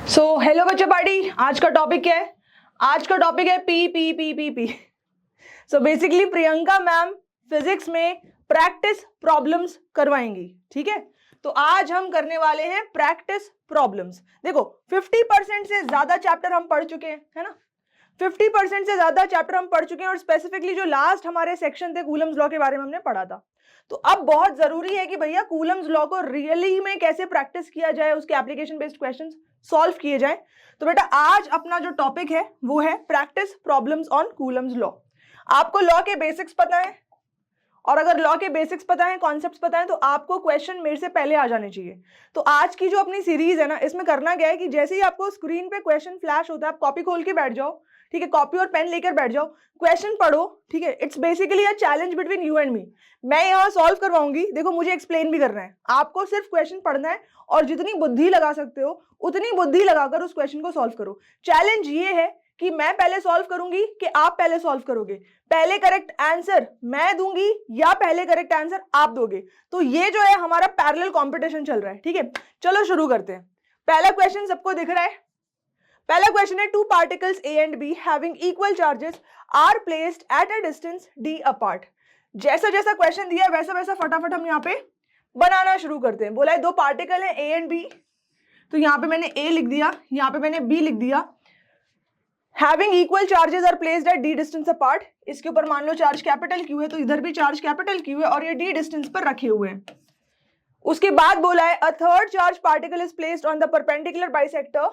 Hello बच्चों party, आज का टॉपिक क्या है? आज का टॉपिक है P P P P P. Basically Priyanka ma'am physics में प्रैक्टिस प्रॉब्लम्स करवाएंगी। ठीक है, तो आज हम करने वाले हैं प्रैक्टिस प्रॉब्लम्स। देखो 50% से ज्यादा चैप्टर हम पढ़ चुके हैं, है ना? 50% से ज्यादा चैप्टर हम पढ़ चुके हैं और स्पेसिफिकली जो लास्ट हमारे सेक्शन थे कूलम्स लॉ के बारे में हमने पढ़ा था। तो अब बहुत जरूरी है कि भैया कूलम्स लॉ को रियली में कैसे प्रैक्टिस किया जाए, उसके एप्लीकेशन बेस्ड क्वेश्चंस सॉल्व किए जाए। तो बेटा आज अपना जो टॉपिक है वो है practice problems on Coulomb's law. आपको लॉ के बेसिक्स पता है, और अगर लॉ के बेसिक्स पता है, कॉन्सेप्ट्स पता है, तो आपको क्वेश्चन मेरे से पहले आ जाने चाहिए। तो आज की जो अपनी सीरीज है ना, इसमें करना क्या है कि जैसे ही आपको स्क्रीन पे क्वेश्चन फ्लैश होता है, आप कॉपी खोल के बैठ जाओ। ठीक है, कॉपी और पेन लेकर बैठ जाओ, क्वेश्चन पढ़ो। ठीक है, it's basically a challenge between you and me. मैं यहाँ सॉल्व करवाऊंगी, देखो मुझे एक्सप्लेन भी करना है, आपको सिर्फ क्वेश्चन पढ़ना है और जितनी बुद्धि लगा सकते हो उतनी बुद्धि लगाकर उस क्वेश्चन को सॉल्व करो। चैलेंज ये है कि मैं पहले सॉल्व करूंगी कि आप पहले सॉल्व करोगे, पहले करेक्ट आंसर मैं दूंगी या पहले करेक्ट आंसर आप दोगे। तो ये जो है हमारा पैरेलल कंपटीशन चल रहा है। ठीक है, चलो शुरू करते हैं। पहला क्वेश्चन सबको दिख रहा है? पहला क्वेश्चन है, two particles A and B having equal charges are placed at a distance d apart. जैसा जैसा क्वेश्चन दिया है वैसा वैसा फटाफट हम यहाँ पे बनाना शुरू करते हैं। बोला है दो पार्टिकल है ए एंड बी, तो यहाँ पे मैंने ए लिख दिया, यहाँ पे मैंने बी लिख दिया। Having equal charges are placed at d distance apart, इसके ऊपर मान लो चार्ज कैपिटल क्यू है, तो इधर भी चार्ज कैपिटल क्यू है और ये डी डिस्टेंस पर रखे हुए हैं। उसके बाद बोला है a third charge particle is placed on the perpendicular bisector,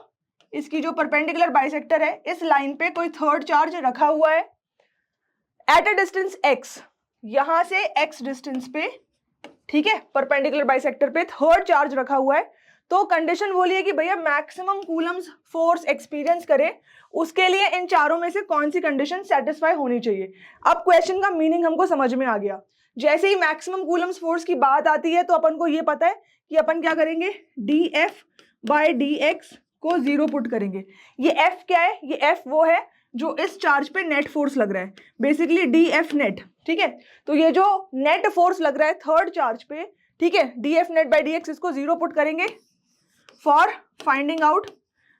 इसकी जो परपेंडिकुलर बाइसेक्टर है इस लाइन पे कोई थर्ड चार्ज रखा हुआ है एट अ डिस्टेंस x, यहां से x डिस्टेंस पे। ठीक है, परपेंडिकुलर बाइसेक्टर पे थर्ड चार्ज रखा हुआ है। तो कंडीशन बोली है कि भैया मैक्सिमम कूलम्स फोर्स एक्सपीरियंस करे, उसके लिए इन चारों में से कौन सी कंडीशन सेटिस्फाई होनी चाहिए। अब क्वेश्चन का मीनिंग हमको समझ में आ गया। जैसे ही मैक्सिमम कूलम्स फोर्स की बात आती है तो अपन को ये पता है कि अपन क्या करेंगे, dF बाय dx को जीरो पुट करेंगे। ये F क्या है? ये F वो है जो इस चार्ज पे नेट फोर्स लग रहा है, बेसिकली dF नेट। ठीक है, तो ये जो नेट फोर्स लग रहा है थर्ड चार्ज पे, ठीक है, dF नेट बाय dx, इसको जीरो पुट करेंगे for finding out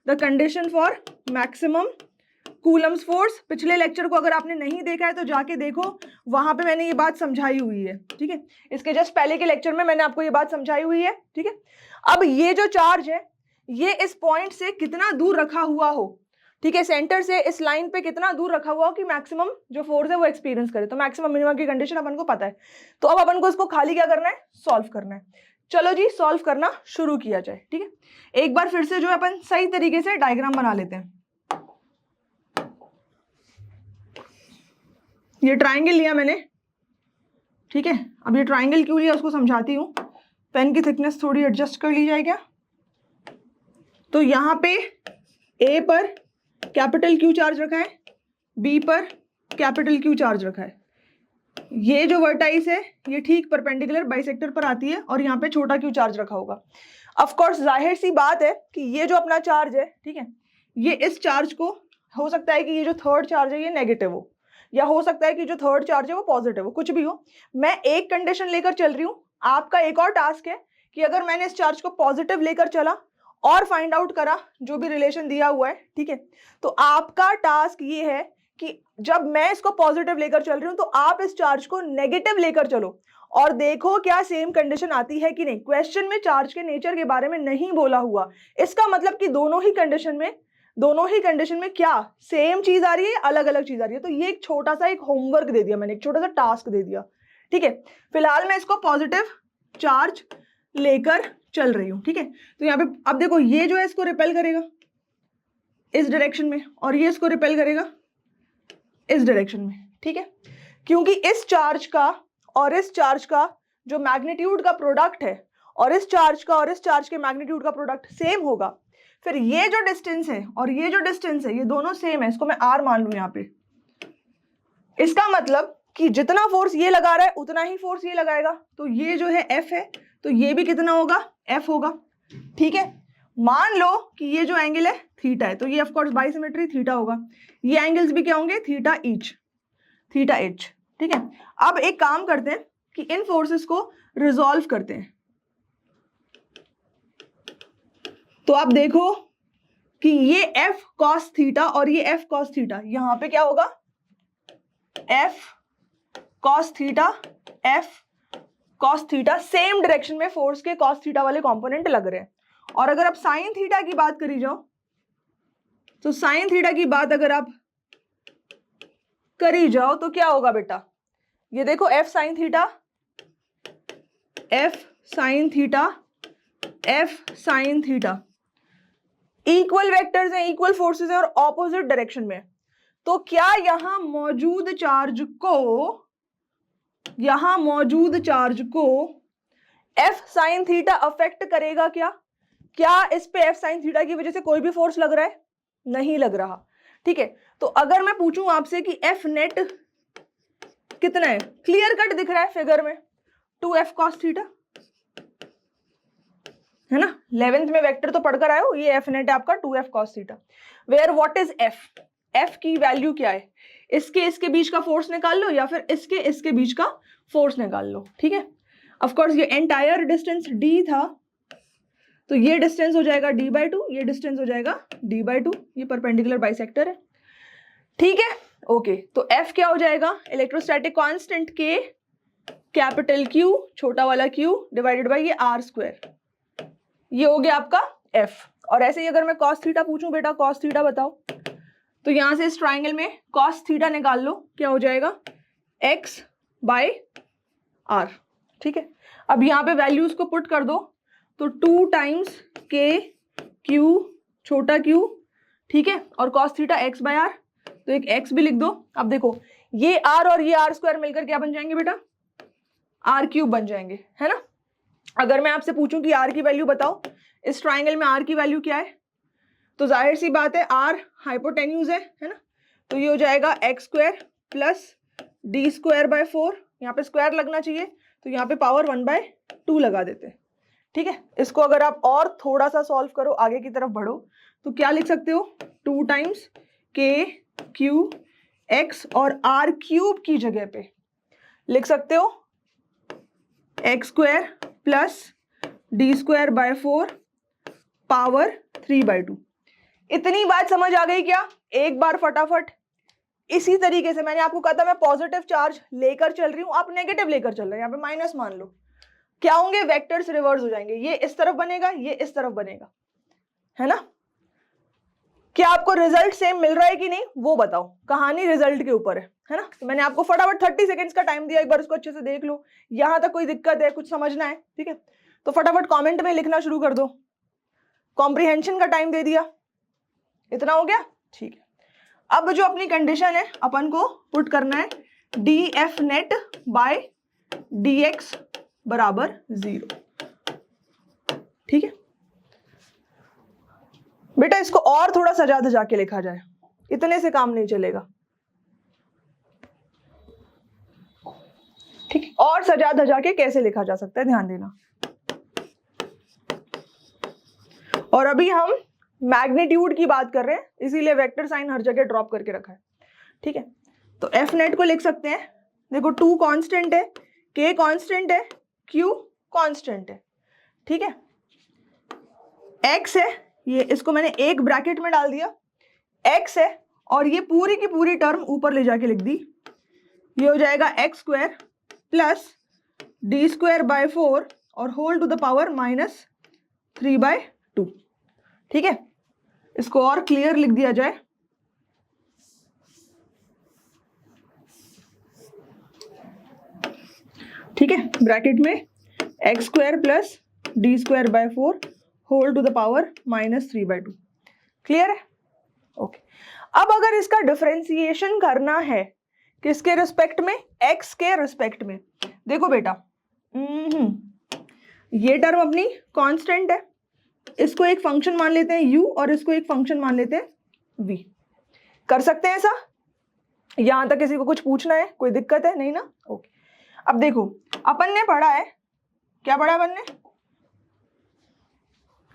the condition for maximum Coulomb's force. पिछले लेक्चर को अगर आपने नहीं देखा है तो जाके देखो, वहां पे मैंने ये बात समझाई हुई है। ठीक है, इसके जस्ट पहले के लेक्चर में मैंने आपको ये बात समझाई हुई है। ठीक है, अब ये जो चार्ज है ये इस पॉइंट से कितना दूर रखा हुआ हो, ठीक है, सेंटर से इस लाइन पे कितना दूर रखा हुआ हो कि मैक्सिमम जो फोर्स है वो एक्सपीरियंस करे। तो मैक्सिमम मिनिमम की कंडीशन अपन को पता है, तो अब अपन को इसको खाली क्या करना है, सॉल्व करना है। चलो जी सॉल्व करना शुरू किया जाए। ठीक है, एक बार फिर से जो है अपन सही तरीके से डायग्राम बना लेते हैं। ये ट्राइंगल लिया मैंने, ठीक है, अब ये ट्राइंगल क्यों लिया उसको समझाती हूँ। पेन की थिकनेस थोड़ी एडजस्ट कर ली जाए क्या? तो यहाँ पे ए पर कैपिटल क्यू चार्ज रखा है, बी पर कैपिटल क्यू चार्ज रखा है। ये जो वर्टाइस है ये ठीक परपेंडिकुलर बाइसेक्टर पर आती है और यहाँ पे छोटा क्यू चार्ज रखा होगा। ऑफ कोर्स जाहिर सी बात है कि ये जो अपना चार्ज है, ठीक है, ये इस चार्ज को, हो सकता है कि ये जो थर्ड चार्ज है ये नेगेटिव हो, या हो सकता है कि जो थर्ड चार्ज है वो पॉजिटिव हो, कुछ भी हो। मैं एक कंडीशन लेकर चल रही हूँ, आपका एक और टास्क है कि अगर मैंने इस चार्ज को पॉजिटिव लेकर चला और फाइंड आउट करा जो भी रिलेशन दिया हुआ है, ठीक है, तो आपका टास्क ये है कि जब मैं इसको पॉजिटिव लेकर चल रही हूं तो आप इस चार्ज को नेगेटिव लेकर चलो और देखो क्या सेम कंडीशन आती है कि नहीं। क्वेश्चन में चार्ज के नेचर के बारे में नहीं बोला हुआ, इसका मतलब कि दोनों ही कंडीशन में क्या सेम चीज आ रही है, अलग अलग चीज आ रही है। तो ये एक छोटा सा एक होमवर्क दे दिया मैंने, एक छोटा सा टास्क दे दिया। ठीक है, फिलहाल मैं इसको पॉजिटिव चार्ज लेकर चल रही हूं। ठीक है, तो यहाँ पे अब देखो ये जो है इसको रिपेल करेगा इस डायरेक्शन में और ये इसको रिपेल करेगा इस डायरेक्शन में। ठीक है, क्योंकि इस चार्ज का और इस चार्ज का जो मैग्नीट्यूड का प्रोडक्ट है और इस चार्ज का और इस चार्ज के मैग्नीट्यूड का प्रोडक्ट सेम होगा, फिर ये जो डिस्टेंस है और ये जो डिस्टेंस है ये दोनों सेम है, इसको मैं आर मान लूं यहाँ पे। इसका मतलब कि जितना फोर्स ये लगा रहा है उतना ही फोर्स ये लगाएगा, तो ये जो है एफ है तो ये भी कितना होगा, एफ होगा। ठीक है, मान लो कि ये जो एंगल है थीटा है तो ये ऑफ कोर्स बाइसिमेट्री थीटा होगा, ये एंगल्स भी क्या होंगे, थीटा ईच, थीटा एच। ठीक है, अब एक काम करते हैं कि इन फोर्सेस को रिजॉल्व करते हैं। तो आप देखो कि ये एफ कॉस थीटा और ये एफ कॉस थीटा, यहां पे क्या होगा, F cos theta, F cos theta, same direction में फोर्स के कॉस थीटा वाले कंपोनेंट लग रहे हैं। और अगर आप साइन थीटा की बात करी जाओ, तो साइन थीटा की बात अगर आप करी जाओ तो क्या होगा बेटा, ये देखो F sine theta, F sine theta, F sine theta, equal vectors हैं, इक्वल फोर्सेस हैं और ऑपोजिट डायरेक्शन में। तो क्या यहां मौजूद चार्ज को एफ साइन थीटा अफेक्ट करेगा क्या? क्या इस पे एफ साइन थीटा की वजह से कोई भी फोर्स लग रहा है? नहीं लग रहा। ठीक है, तो अगर मैं पूछूं आपसे कि एफ नेट कितना है, क्लियर कट दिख रहा है फिगर में, 2f cos थीटा, है ना। 11th में वेक्टर तो पढ़कर आए हो, ये एफ नेट है आपका 2f cos theta. Where what is F, F की वैल्यू क्या है, इसके बीच का फोर्स निकाल लो या फिर इसके बीच का फोर्स निकाल लो। ठीक है, ऑफ कोर्स ये एंटायर डिस्टेंस d था, तो ये डिस्टेंस हो जाएगा d/2, ये डिस्टेंस हो जाएगा d/2, ये परपेंडिकुलर बाइसेक्टर है। ठीक है, ओके, तो F क्या हो जाएगा, electrostatic constant K capital Q छोटा वाला Q डिवाइडेड बाय ये r², ये हो गया आपका F। और ऐसे ही अगर मैं cos थीटा पूछूं, बेटा cos थीटा बताओ, तो यहां से इस ट्राइंगल में cos थीटा निकाल लो, क्या हो जाएगा x/r। ठीक है, अब यहाँ पे वैल्यूज को पुट कर दो, तो 2 टाइम्स K Q छोटा Q, ठीक है, और cos थीटा x/r, तो एक x भी लिख दो। अब देखो ये r और ये r² मिलकर क्या बन जाएंगे बेटा, r³ बन जाएंगे, है ना। अगर मैं आपसे पूछूं कि r की वैल्यू बताओ, इस ट्राइंगल में r की वैल्यू क्या है, तो जाहिर सी बात है r हाइपोटेन्यूज है ना, तो ये हो जाएगा x² प्लस d²/4, यहाँ पे स्क्वायर लगना चाहिए, तो यहाँ पे पावर 1/2 लगा देते हैं। ठीक है, इसको अगर आप और थोड़ा सा सॉल्व करो, आगे की तरफ बढ़ो, तो क्या लिख सकते हो, 2 टाइम्स K Q X और r³ की जगह पे लिख सकते हो x² प्लस d²/4 पावर 3/2। इतनी बात समझ आ गई क्या? एक बार फटाफट इसी तरीके से, मैंने आपको कहा था मैं पॉजिटिव चार्ज लेकर चल रही हूं, आप नेगेटिव लेकर चल रहे हैं, यहाँ पे माइनस मान लो, क्या होंगे, वेक्टर्स रिवर्स हो जाएंगे, ये इस तरफ बनेगा, ये इस तरफ बनेगा, है ना। क्या आपको रिजल्ट सेम मिल रहा है कि नहीं वो बताओ, कहानी रिजल्ट के ऊपर है ना। तो मैंने आपको फटाफट 30 सेकेंड्स का टाइम दिया, एक बार उसको अच्छे से देख लो, यहां तक कोई दिक्कत है, कुछ समझना है, ठीक है, तो फटाफट कमेंट में लिखना शुरू कर दो। कॉम्प्रिहेंशन का टाइम दे दिया, इतना हो गया, ठीक है। अब जो अपनी कंडीशन है अपन को पुट करना है, df net बाय dx बराबर 0। ठीक है बेटा, इसको और थोड़ा सजा धजा के लिखा जाए, इतने से काम नहीं चलेगा। ठीक है, और सजा धजा के कैसे लिखा जा सकता है, ध्यान देना। और अभी हम मैग्नीट्यूड की बात कर रहे हैं, इसीलिए वेक्टर साइन हर जगह ड्रॉप करके रखा है। ठीक है, तो एफ नेट को लिख सकते हैं, देखो 2 कांस्टेंट है, K कांस्टेंट है, Q कांस्टेंट है। ठीक है, X है, ये इसको मैंने एक ब्रैकेट में डाल दिया, X है, और ये पूरी की पूरी टर्म ऊपर ले जाके लिख दी, ये हो जाएगा x² प्लस d²/4 और होल टू द पावर -3/2। ठीक है, इसको और क्लियर लिख दिया जाए, ठीक है, ब्रैकेट में x² plus d²/4 whole to the power -3/2। Clear है, ओके। अब अगर इसका डिफरेंशिएशन करना है, किसके रिस्पेक्ट में, x के रिस्पेक्ट में, देखो बेटा ये टर्म अपनी कांस्टेंट है, इसको एक फंक्शन मान लेते हैं u और इसको एक फंक्शन मान लेते हैं v। कर सकते हैं ऐसा? यहां तक किसी को कुछ पूछना है, कोई दिक्कत है? नहीं ना, ओके। अब देखो अपन ने पढ़ा है, क्या पढ़ा अपन ने,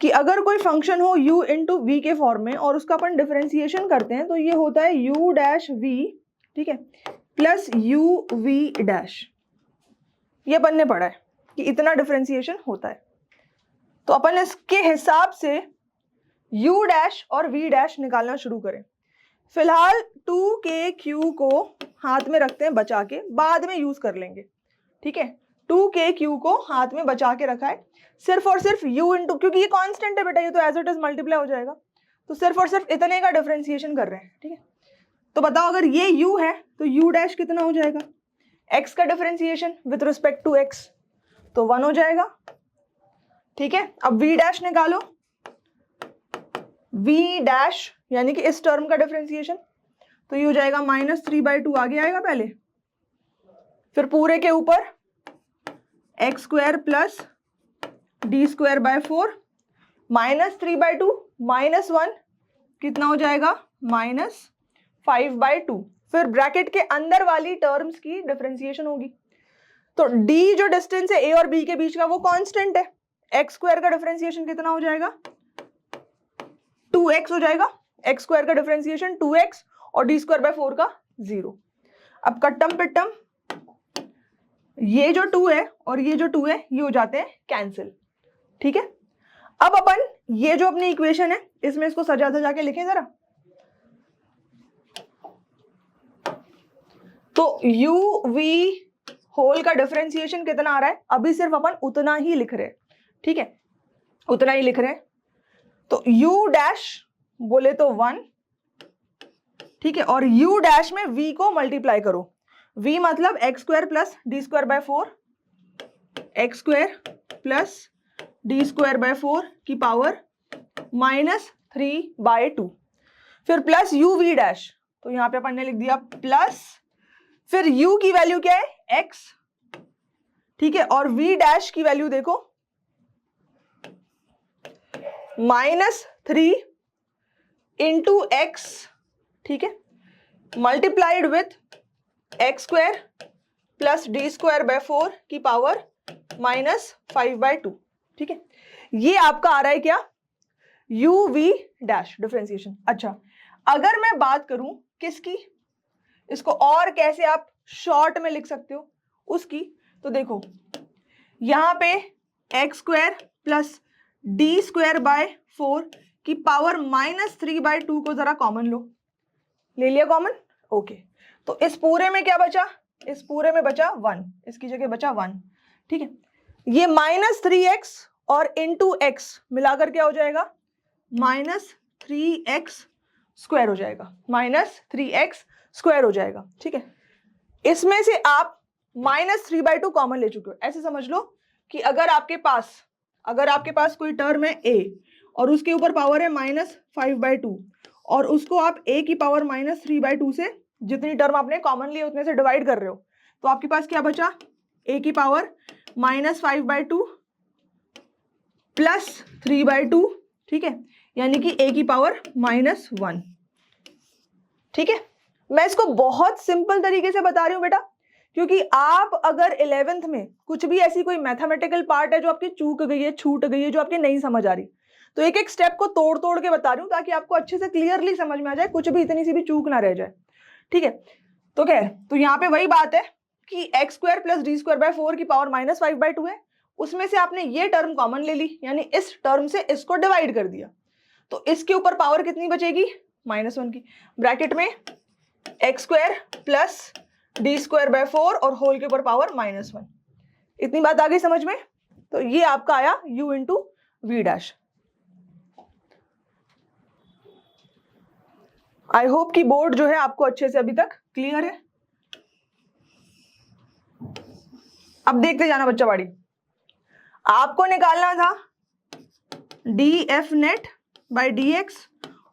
कि अगर कोई फंक्शन हो u इंटू v के फॉर्म में और उसका अपन डिफरेंशिएशन करते हैं, तो ये होता है u डैश v, ठीक है, प्लस u v डैश। ये अपन ने पढ़ा है कि इतना डिफरेंशिएशन होता है, तो अपन इसके हिसाब से u डैश और v डैश निकालना शुरू करें। फिलहाल 2kq को हाथ में रखते हैं बचा के, बाद में यूज कर लेंगे, ठीक है। 2kq को हाथ में बचा के रखा है, सिर्फ और सिर्फ u इंटू, क्योंकि ये कांस्टेंट है बेटा, ये तो एज इट इज मल्टीप्लाई हो जाएगा, तो सिर्फ और सिर्फ इतने का डिफरेंशिएशन कर रहे हैं, ठीक है। तो बताओ अगर ये u है तो u डैश कितना हो जाएगा, x का differentiation with respect to x, तो 1 हो जाएगा, ठीक है। अब v डैश निकालो, v डैश यानी कि इस टर्म का डिफरेंशिएशन, तो ये हो जाएगा -3/2, आगे आएगा पहले, फिर पूरे के ऊपर x स्क्वायर प्लस d²/4 -3/2 -1 कितना हो जाएगा, -5/2, फिर ब्रैकेट के अंदर वाली टर्म्स की डिफरेंशिएशन होगी। तो d जो डिस्टेंस है a और b के बीच का वो कांस्टेंट है, x स्क्वायर का डिफरेंशिएशन कितना हो जाएगा, 2x हो जाएगा, x स्क्वायर का डिफरेंशिएशन 2x और d²/4 का 0। अब कट्टम पिट्टम, ये जो 2 है और ये जो 2 है ये हो जाते हैं कैंसिल, ठीक है। अब अपन ये जो अपनी इक्वेशन है इसमें इसको सजा सजा के लिखें जरा। तो u v होल का डिफरेंशिएशन कितना आ रहा है, अभी सिर्फ अपन उतना ही लिख रहे हैं, ठीक है, उतना ही लिख रहे हैं। तो u डैश बोले तो 1, ठीक है, और u डैश में v को मल्टीप्लाई करो, v मतलब x square plus d²/4, x square plus d²/4 की पावर -3/2, फिर प्लस u v डैश, तो यहां पे अपन ने लिख दिया प्लस, फिर u की वैल्यू क्या है x, ठीक है, और v डैश की वैल्यू देखो -3 इंटू x, ठीक है, multiplied with x square plus d²/4 की पावर -5/2, ठीक है। ये आपका आ रहा है क्या, u v डैश डिफरेंशिएशन। अच्छा, अगर मैं बात करूं किसकी, इसको और कैसे आप शॉर्ट में लिख सकते हो उसकी, तो देखो यहां पे x स्क्वायर प्लस d²/4 की पावर -3/2 को जरा कॉमन लो, ले लिया कॉमन, ओके। तो इस पूरे में क्या बचा, इस पूरे में बचा 1, इसकी जगह बचा 1, ठीक है। ये -3x और इंटू x मिलाकर क्या हो जाएगा, -3x स्क्वायर हो जाएगा, -3x स्क्वायर हो जाएगा, ठीक है। इसमें से आप -3/2 कॉमन ले चुके हो। ऐसे समझ लो कि अगर आपके पास कोई टर्म है a और उसके ऊपर पावर है -5/2 और उसको आप a की पावर -3/2 से जितनी टर्म आपने कॉमन ली उतने से डिवाइड कर रहे हो, तो आपके पास क्या बचा, a की पावर -5/2 प्लस 3/2, ठीक है, यानी कि a की पावर -1, ठीक है। मैं इसको बहुत सिंपल तरीके से बता रही हूं बेटा, क्योंकि आप अगर 11th में कुछ भी ऐसी कोई मैथमेटिकल पार्ट है जो आपकी चूक गई है, छूट गई है, जो आपकी नहीं समझ आ रही, तो एक एक स्टेप को तोड़ तोड़ के बता रही हूँ ताकि आपको अच्छे से क्लियरली समझ में आ जाए, कुछ भी इतनी सी भी चूक ना रह जाए, ठीक है। तो खैर, तो यहाँ पे वही बात है कि x स्क्वायर प्लस d²/4 की पावर -5/2 है, उसमें से आपने ये टर्म कॉमन ले ली, यानी इस टर्म से इसको डिवाइड कर दिया, तो इसके ऊपर पावर कितनी बचेगी, -1 की, ब्रैकेट में x स्क्वायर प्लस d²/4 और होल के ऊपर पावर -1। इतनी बात आ गई समझ में। तो ये आपका आया u into v dash. I hope कि बोर्ड जो है आपको अच्छे से अभी तक क्लियर है। अब देखते जाना बच्चा बाड़ी, आपको निकालना था df नेट बाई dx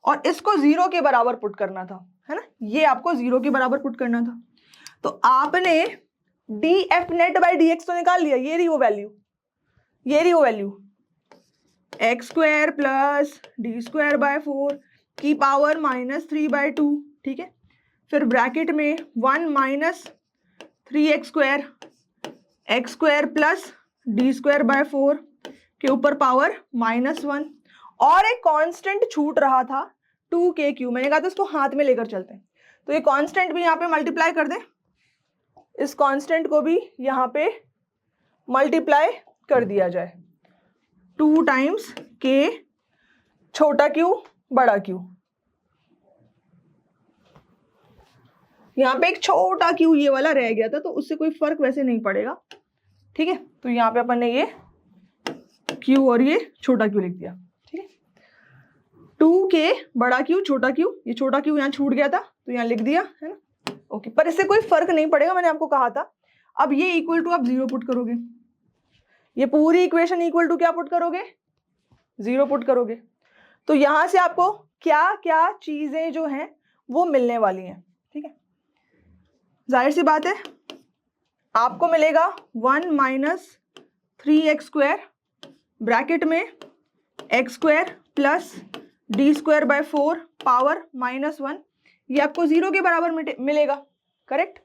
और इसको 0 के बराबर पुट करना था, है ना, ये आपको 0 के बराबर पुट करना था। तो आपने df नेट बाई dx तो निकाल लिया, ये रही वो वैल्यू, ये रही वो value, x square plus d²/4 की पावर -3/2, ठीक है। फिर ब्रैकेट में 1 minus 3x square, x square plus d²/4 के ऊपर पावर -1, और एक कांस्टेंट छूट रहा था 2kq, मैंने कहा था इसको हाथ में लेकर चलते हैं, तो ये कांस्टेंट भी यहाँ पे मल्टीप्लाई कर दें, इस कांस्टेंट को भी यहाँ पे मल्टीप्लाई कर दिया जाए, 2 टाइम्स k छोटा क्यू बड़ा क्यू। यहाँ पे एक छोटा क्यू ये वाला रह गया था, तो उससे कोई फर्क वैसे नहीं पड़ेगा, ठीक है। तो यहाँ पे अपन ने ये क्यू और ये छोटा क्यू लिख दिया, ठीक है। 2k बड़ा क्यू छोटा क्यू, ये छोटा क्यू यहाँ छूट गया था तो यहाँ लिख दिया, है ना, ओके। पर इससे कोई फर्क नहीं पड़ेगा, मैंने आपको कहा था। अब ये इक्वल टू आप 0 पुट करोगे, ये पूरी इक्वेशन इक्वल टू क्या पुट करोगे, 0 पुट करोगे। तो यहां से आपको क्या क्या चीजें जो हैं वो मिलने वाली हैं, ठीक है। जाहिर सी बात है, आपको मिलेगा 1 माइनस 3x² ब्रैकेट में x² प्लस d²/4 पावर -1, ये आपको 0 के बराबर मिलेगा, correct.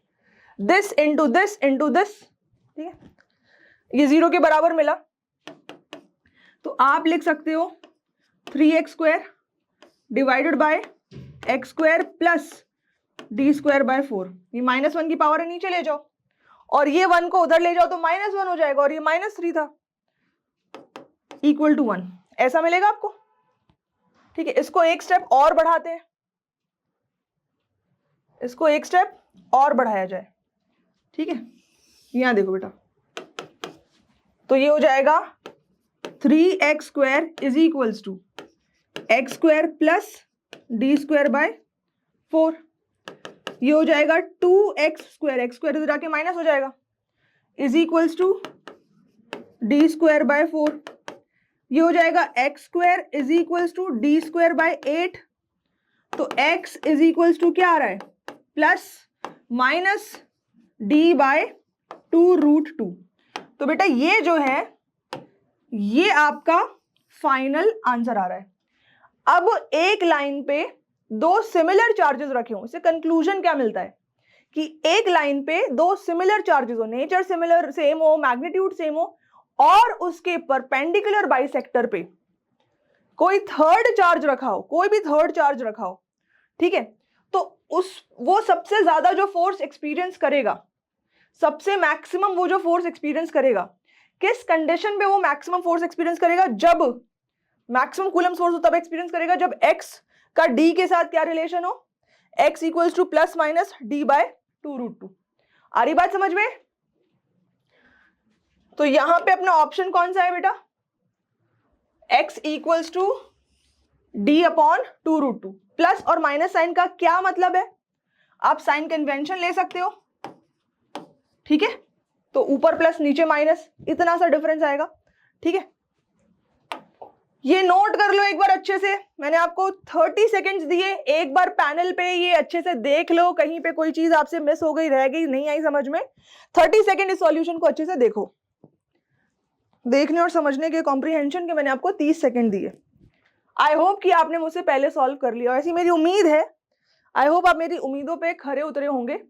This into this into this, ठीक है, ये 0 के बराबर मिला। तो आप लिख सकते हो 3x² divided by x² plus d²/4, ये -1 की पावर नीचे ले जाओ और ये 1 को उधर ले जाओ तो -1 हो जाएगा और ये -3 था, इक्वल टू 1, ऐसा मिलेगा आपको, ठीक है। इसको एक स्टेप और बढ़ाते हैं, इसको एक स्टेप और बढ़ाया जाए, ठीक है। यहां देखो बेटा, तो ये हो जाएगा 3x² is equals to x² plus d²/4, ये हो जाएगा 2x², x² इधर आके माइनस हो जाएगा, इज इक्वल्स टू d²/4, ये हो जाएगा x² is equals to d²/8, तो x इज इक्वल्स टू क्या आ रहा है, प्लस माइनस d/2√2। तो बेटा ये जो है ये आपका फाइनल आंसर आ रहा है। अब एक लाइन पे दो सिमिलर चार्जेस रखे हों, इससे कंक्लूजन क्या मिलता है कि एक लाइन पे दो सिमिलर चार्जेस हो, नेचर सिमिलर सेम हो, मैग्नीट्यूड सेम हो, और उसके परपेंडिकुलर बाइसेक्टर पे कोई थर्ड चार्ज रखा हो, कोई भी थर्ड चार्ज रखा हो, ठीक है। तो वो सबसे ज्यादा जो फोर्स एक्सपीरियंस करेगा, सबसे मैक्सिमम वो जो फोर्स एक्सपीरियंस करेगा, किस कंडीशन पे वो मैक्सिमम फोर्स एक्सपीरियंस करेगा, जब मैक्सिमम कूलम्ब फोर्स तब एक्सपीरियंस करेगा जब x का d के साथ क्या रिलेशन हो, x equals two plus minus d/2√2। आ रही बात समझ में? तो यहां पे अपना ऑप्शन कौन सा है बेटा, x equals to d/2√2। Plus और माइनस साइन का क्या मतलब है, आप साइन कन्वेंशन ले सकते हो, ठीक है। तो ऊपर प्लस नीचे माइनस, इतना सा डिफरेंस आएगा, ठीक है। ये नोट कर लो एक बार अच्छे से, मैंने आपको 30 सेकंड्स दिए, एक बार पैनल पे ये अच्छे से देख लो, कहीं पे कोई चीज आपसे मिस हो गई, रह गई, नहीं आई समझ में, 30 सेकंड इस सॉल्यूशन को अच्छे से देखो। देखने और समझने के कॉम्प्रिहेंशन के मैंने आपको 30 सेकंड दिए। आई होप कि आपने मुझसे पहले सॉल्व कर लिया, ऐसी मेरी उम्मीद है। आई होप आप मेरी उम्मीदों पे खरे उतरे होंगे।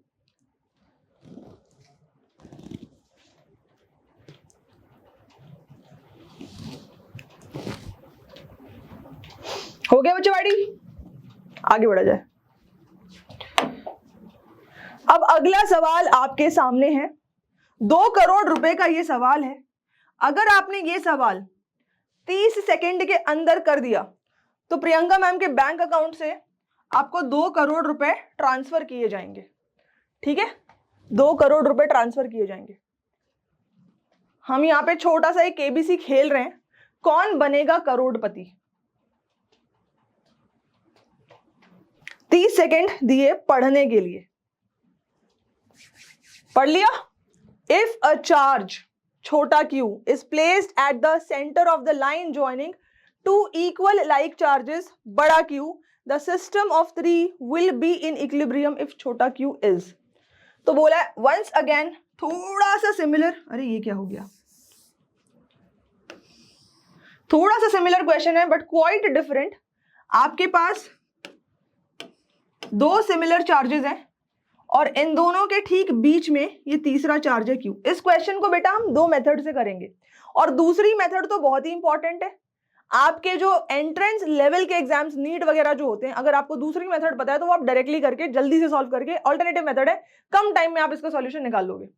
हो गया बच्चेवाड़ी, आगे बढ़ा जाए। अब अगला सवाल आपके सामने है, 2 करोड़ रुपए का ये सवाल है। अगर आपने ये सवाल 30 सेकंड के अंदर कर दिया तो प्रियंका मैम के बैंक अकाउंट से आपको 2 करोड़ रुपए ट्रांसफर किए जाएंगे, ठीक है। 2 करोड़ रुपए ट्रांसफर किए जाएंगे। हम यहाँ पे छोटा सा एक केबीसी खेल रहे हैं, कौन बनेगा करोड़पति। 30 सेकेंड दिए पढ़ने के लिए, पढ़ लिया। इफ अ चार्ज छोटा q is placed at the center of the line joining two equal like charges बड़ा q, the system of 3 will be in equilibrium if छोटा q is। तो बोला है once again, थोड़ा सा सिमिलर, अरे ये क्या हो गया, थोड़ा सा सिमिलर क्वेश्चन है बट क्वाइट डिफरेंट। आपके पास 2 सिमिलर चार्जेस हैं और इन दोनों के ठीक बीच में ये तीसरा चार्ज है Q। इस क्वेश्चन को बेटा हम 2 मेथड से करेंगे और दूसरी मेथड तो बहुत ही इंपॉर्टेंट है। आपके जो एंट्रेंस लेवल के एग्जाम्स नीट वगैरह जो होते हैं, अगर आपको दूसरी मेथड पता है तो वो आप डायरेक्टली करके जल्दी से सॉल्व करके, ऑल्टरनेटिव मेथड है, कम टाइम में आप इसका सॉल्यूशन निकाल लोगे।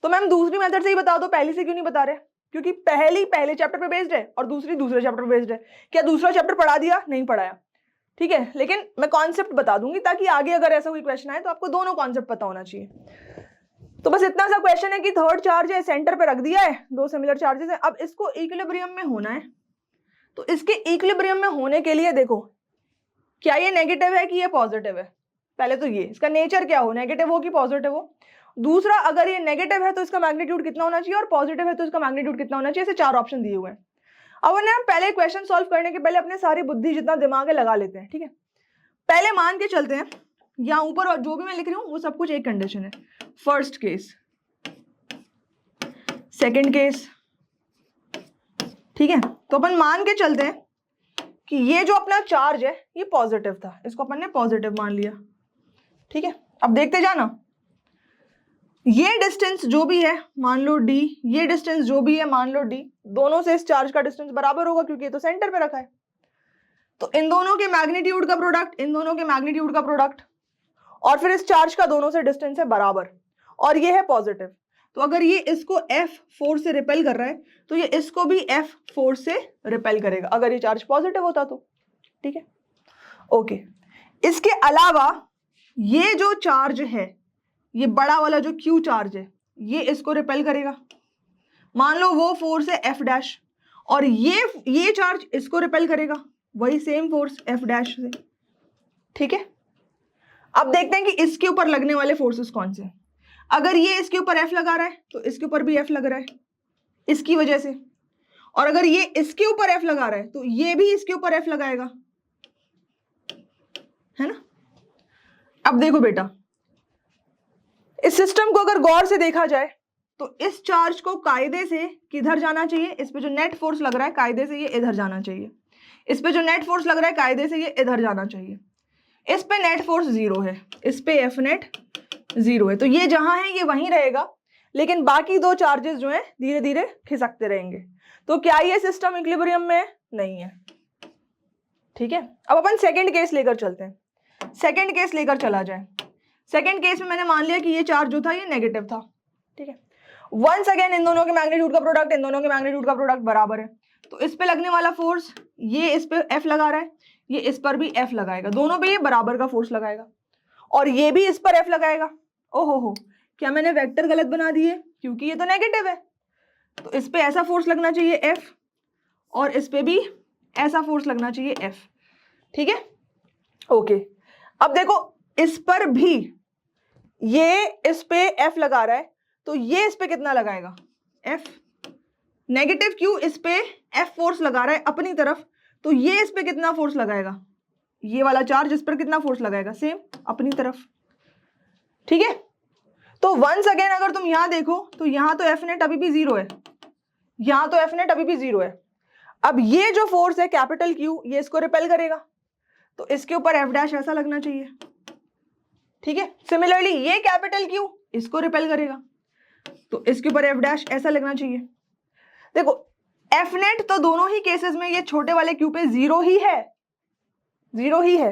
तो मैम दूसरी मेथड से ही बता दो, पहली से क्यों नहीं बता रहे? क्योंकि पहले चैप्टर पे बेस्ड है और दूसरे चैप्टर पे बेस्ड है। क्या दूसरा चैप्टर पढ़ा दिया? नहीं पढ़ाया, ठीक है, लेकिन मैं कॉन्सेप्ट बता दूंगी ताकि आगे अगर ऐसा कोई क्वेश्चन आए तो आपको दोनों कॉन्सेप्ट पता होना चाहिए। तो बस इतना सा क्वेश्चन है कि थर्ड चार्ज है, सेंटर पे रख दिया है, दो सिमिलर चार्जेस है, अब इसको इक्विलिब्रियम में होना है। तो इसके इक्विलिब्रियम में होने के लिए देखो, क्या ये नेगेटिव है कि ये पॉजिटिव है? पहले तो ये इसका नेचर क्या हो, नेगेटिव हो कि पॉजिटिव हो। दूसरा, अगर ये नेगेटिव है तो इसका मैग्नीट्यूड कितना होना चाहिए, और पॉजिटिव है तो इसका मैग्नीट्यूड कितना होना चाहिए। ऐसे चार ऑप्शन दिए हुए हैं। अब हम पहले क्वेश्चन सॉल्व करने के पहले अपने सारी बुद्धि जितना दिमाग है लगा लेते हैं, ठीक है। पहले मान के चलते हैं, यहाँ ऊपर जो भी मैं लिख रही हूँ वो सब कुछ एक कंडीशन है। फर्स्ट केस, सेकेंड केस, ठीक है। तो अपन मान के चलते हैं कि ये जो अपना चार्ज है ये पॉजिटिव था, इसको अपन ने पॉजिटिव मान लिया, ठीक है। अब देखते जाना, ये डिस्टेंस जो भी है मान लो d, ये डिस्टेंस जो भी है मान लो d, दोनों से इस चार्ज का डिस्टेंस बराबर होगा क्योंकि ये तो सेंटर पे रखा है। तो इन दोनों के मैग्नीट्यूड का प्रोडक्ट, इन दोनों के मैग्नीट्यूड का प्रोडक्ट, और फिर इस चार्ज का दोनों से डिस्टेंस है बराबर, और ये है पॉजिटिव। तो अगर ये इसको F फोर्स से रिपेल कर रहा है तो ये इसको भी F फोर्स से रिपेल करेगा, अगर ये चार्ज पॉजिटिव होता तो, ठीक है, ओके। इसके अलावा ये जो चार्ज है, ये बड़ा वाला जो Q चार्ज है, ये इसको रिपेल करेगा। मान लो वो फोर्स है F डैश, और ये चार्ज इसको रिपेल करेगा, वही सेम फोर्स F डैश से, ठीक है। अब देखते हैं कि इसके ऊपर लगने वाले फोर्सेस कौन से। अगर ये इसके ऊपर F लगा रहा है तो इसके ऊपर भी F लग रहा है इसकी वजह से, और अगर ये इसके ऊपर F लगा रहा है तो ये भी इसके ऊपर F लगाएगा, है ना। अब देखो बेटा, इस सिस्टम को अगर गौर से देखा जाए तो इस चार्ज को कायदे से किधर जाना चाहिए, इस पे जो नेट फोर्स लग रहा है कायदे से ये इधर जाना चाहिए, इस पे जो नेट फोर्स लग रहा है कायदे से ये इधर जाना चाहिए। इस पे नेट फोर्स 0 है, इस पे F नेट 0 है, तो ये जहां है ये वहीं रहेगा, लेकिन बाकी दो चार्जेस जो है धीरे धीरे खिसकते रहेंगे। तो क्या ये सिस्टम इक्विलिब्रियम में है? नहीं है, ठीक है। अब अपन सेकंड केस लेकर चलते हैं। सेकंड केस लेकर चला जाए। सेकंड केस में मैंने मान लिया कि ये चार्ज जो था ये नेगेटिव था, ठीक है। वंस अगेन इन दोनों के मैग्नीट्यूड का प्रोडक्ट, इन दोनों के मैग्नीट्यूड का प्रोडक्ट बराबर है, तो इस पे लगने वाला फोर्स, ये इस पे F लगा रहा है, ये इस पर भी F लगाएगा, दोनों पे ये बराबर का फोर्स लगाएगा, और ये भी इस पर F लगाएगा। ओहो, क्या मैंने वेक्टर गलत बना दिए? क्योंकि ये तो नेगेटिव है, तो इस पे ऐसा फोर्स लगना चाहिए F, और इस पे भी ऐसा फोर्स लगना चाहिए F, ठीक है, ओके। अब देखो, इस पर भी ये इस पे F लगा रहा है, तो ये इस पे कितना लगाएगा? F नेगेटिव Q इस पे F फोर्स लगा रहा है अपनी तरफ, तो ये इस पे कितना फोर्स लगाएगा? ये वाला चार्ज इस पर कितना फोर्स लगाएगा? सेम अपनी तरफ, ठीक है। तो वंस अगेन अगर तुम यहां देखो तो यहां तो F नेट अभी भी 0 है, यहां तो F नेट अभी भी 0 है। अब ये जो फोर्स है कैपिटल Q, ये इसको रिपेल करेगा, तो इसके ऊपर F डैश ऐसा लगना चाहिए, ठीक है। सिमिलरली ये कैपिटल Q इसको रिपेल करेगा, तो इसके ऊपर F डैश ऐसा लगना चाहिए। देखो F नेट तो दोनों ही केसेस में ये छोटे वाले Q पे 0 ही है, 0 ही है।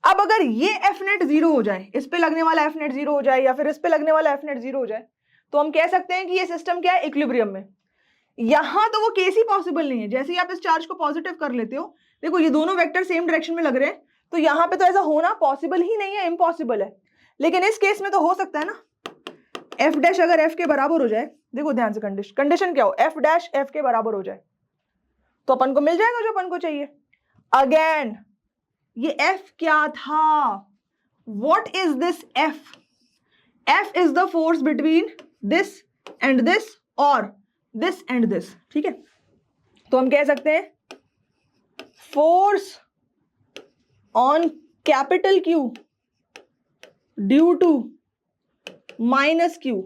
अब अगर ये F नेट 0 हो जाए, इस पे लगने वाला F नेट 0 हो जाए, या फिर इस पे लगने वाला F नेट 0 हो जाए, तो हम कह सकते हैं कि ये सिस्टम क्या है? इक्विलिब्रियम में। यहां तो वो केस ही पॉसिबल नहीं है। जैसे ही आप इस चार्ज को पॉजिटिव कर लेते हो, देखो ये दोनों वेक्टर सेम डायरेक्शन में लग रहे हैं, तो यहां पे तो ऐसा होना पॉसिबल ही नहीं है, इम्पॉसिबल है। लेकिन इस केस में तो हो सकता है ना। F डैश अगर F के बराबर हो जाए, देखो ध्यान से कंडीशन क्या हो, F डैश F के बराबर हो जाए तो अपन को मिल जाएगा जो अपन को चाहिए। अगेन ये F क्या था? What is this F? F is the force between this and this और this and this, ठीक है। तो हम कह सकते हैं force on capital Q due to minus Q,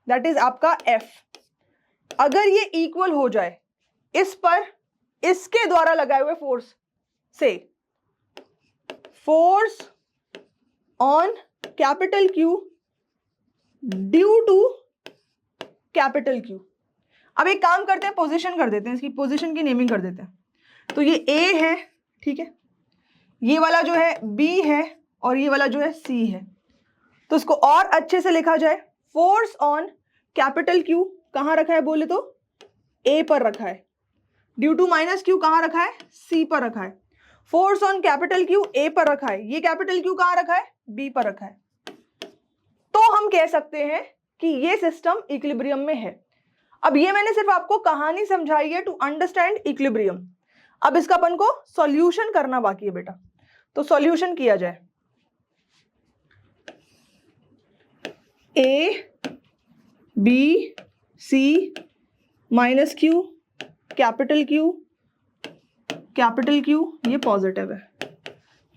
that is आपका F। अगर ये इक्वल हो जाए इस पर इसके द्वारा लगाए हुए फोर्स से, force on capital Q due to capital Q। अब एक काम करते हैं, पोजीशन कर देते हैं, इसकी पोजीशन की नेमिंग कर देते हैं। तो ये A है, ठीक है, ये वाला जो है B है, और ये वाला जो है C है। तो इसको और अच्छे से लिखा जाए, फोर्स ऑन कैपिटल Q कहां रखा है बोले तो ए पर रखा है, ड्यू टू माइनस क्यू कहाँ रखा है, सी पर रखा है, force on capital Q A पर रखा है, ये कैपिटल क्यू कहाँ रखा है, बी पर रखा है, तो हम कह सकते हैं कि ये सिस्टम इक्विलिब्रियम में है। अब ये मैंने सिर्फ आपको कहानी समझाई है टू अंडरस्टैंड इक्विलिब्रियम। अब इसका अपन को सॉल्यूशन करना बाकी है बेटा, तो सॉल्यूशन किया जाए। A B C minus Q capital Q ये पॉजिटिव है,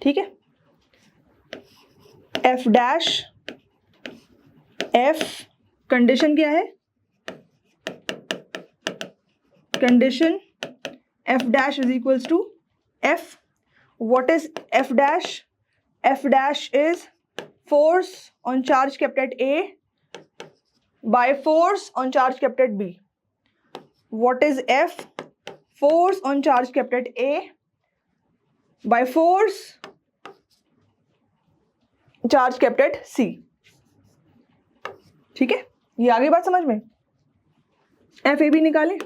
ठीक है। एफ डैश एफ कंडीशन क्या है, condition F dash is equals to F, what is F dash, F dash is force on charge kept at A by force on charge kept at B. What is F? Force on charge kept at A by force charge kept at C. ठीक है, ये आगे बात समझ में। F A B निकालें।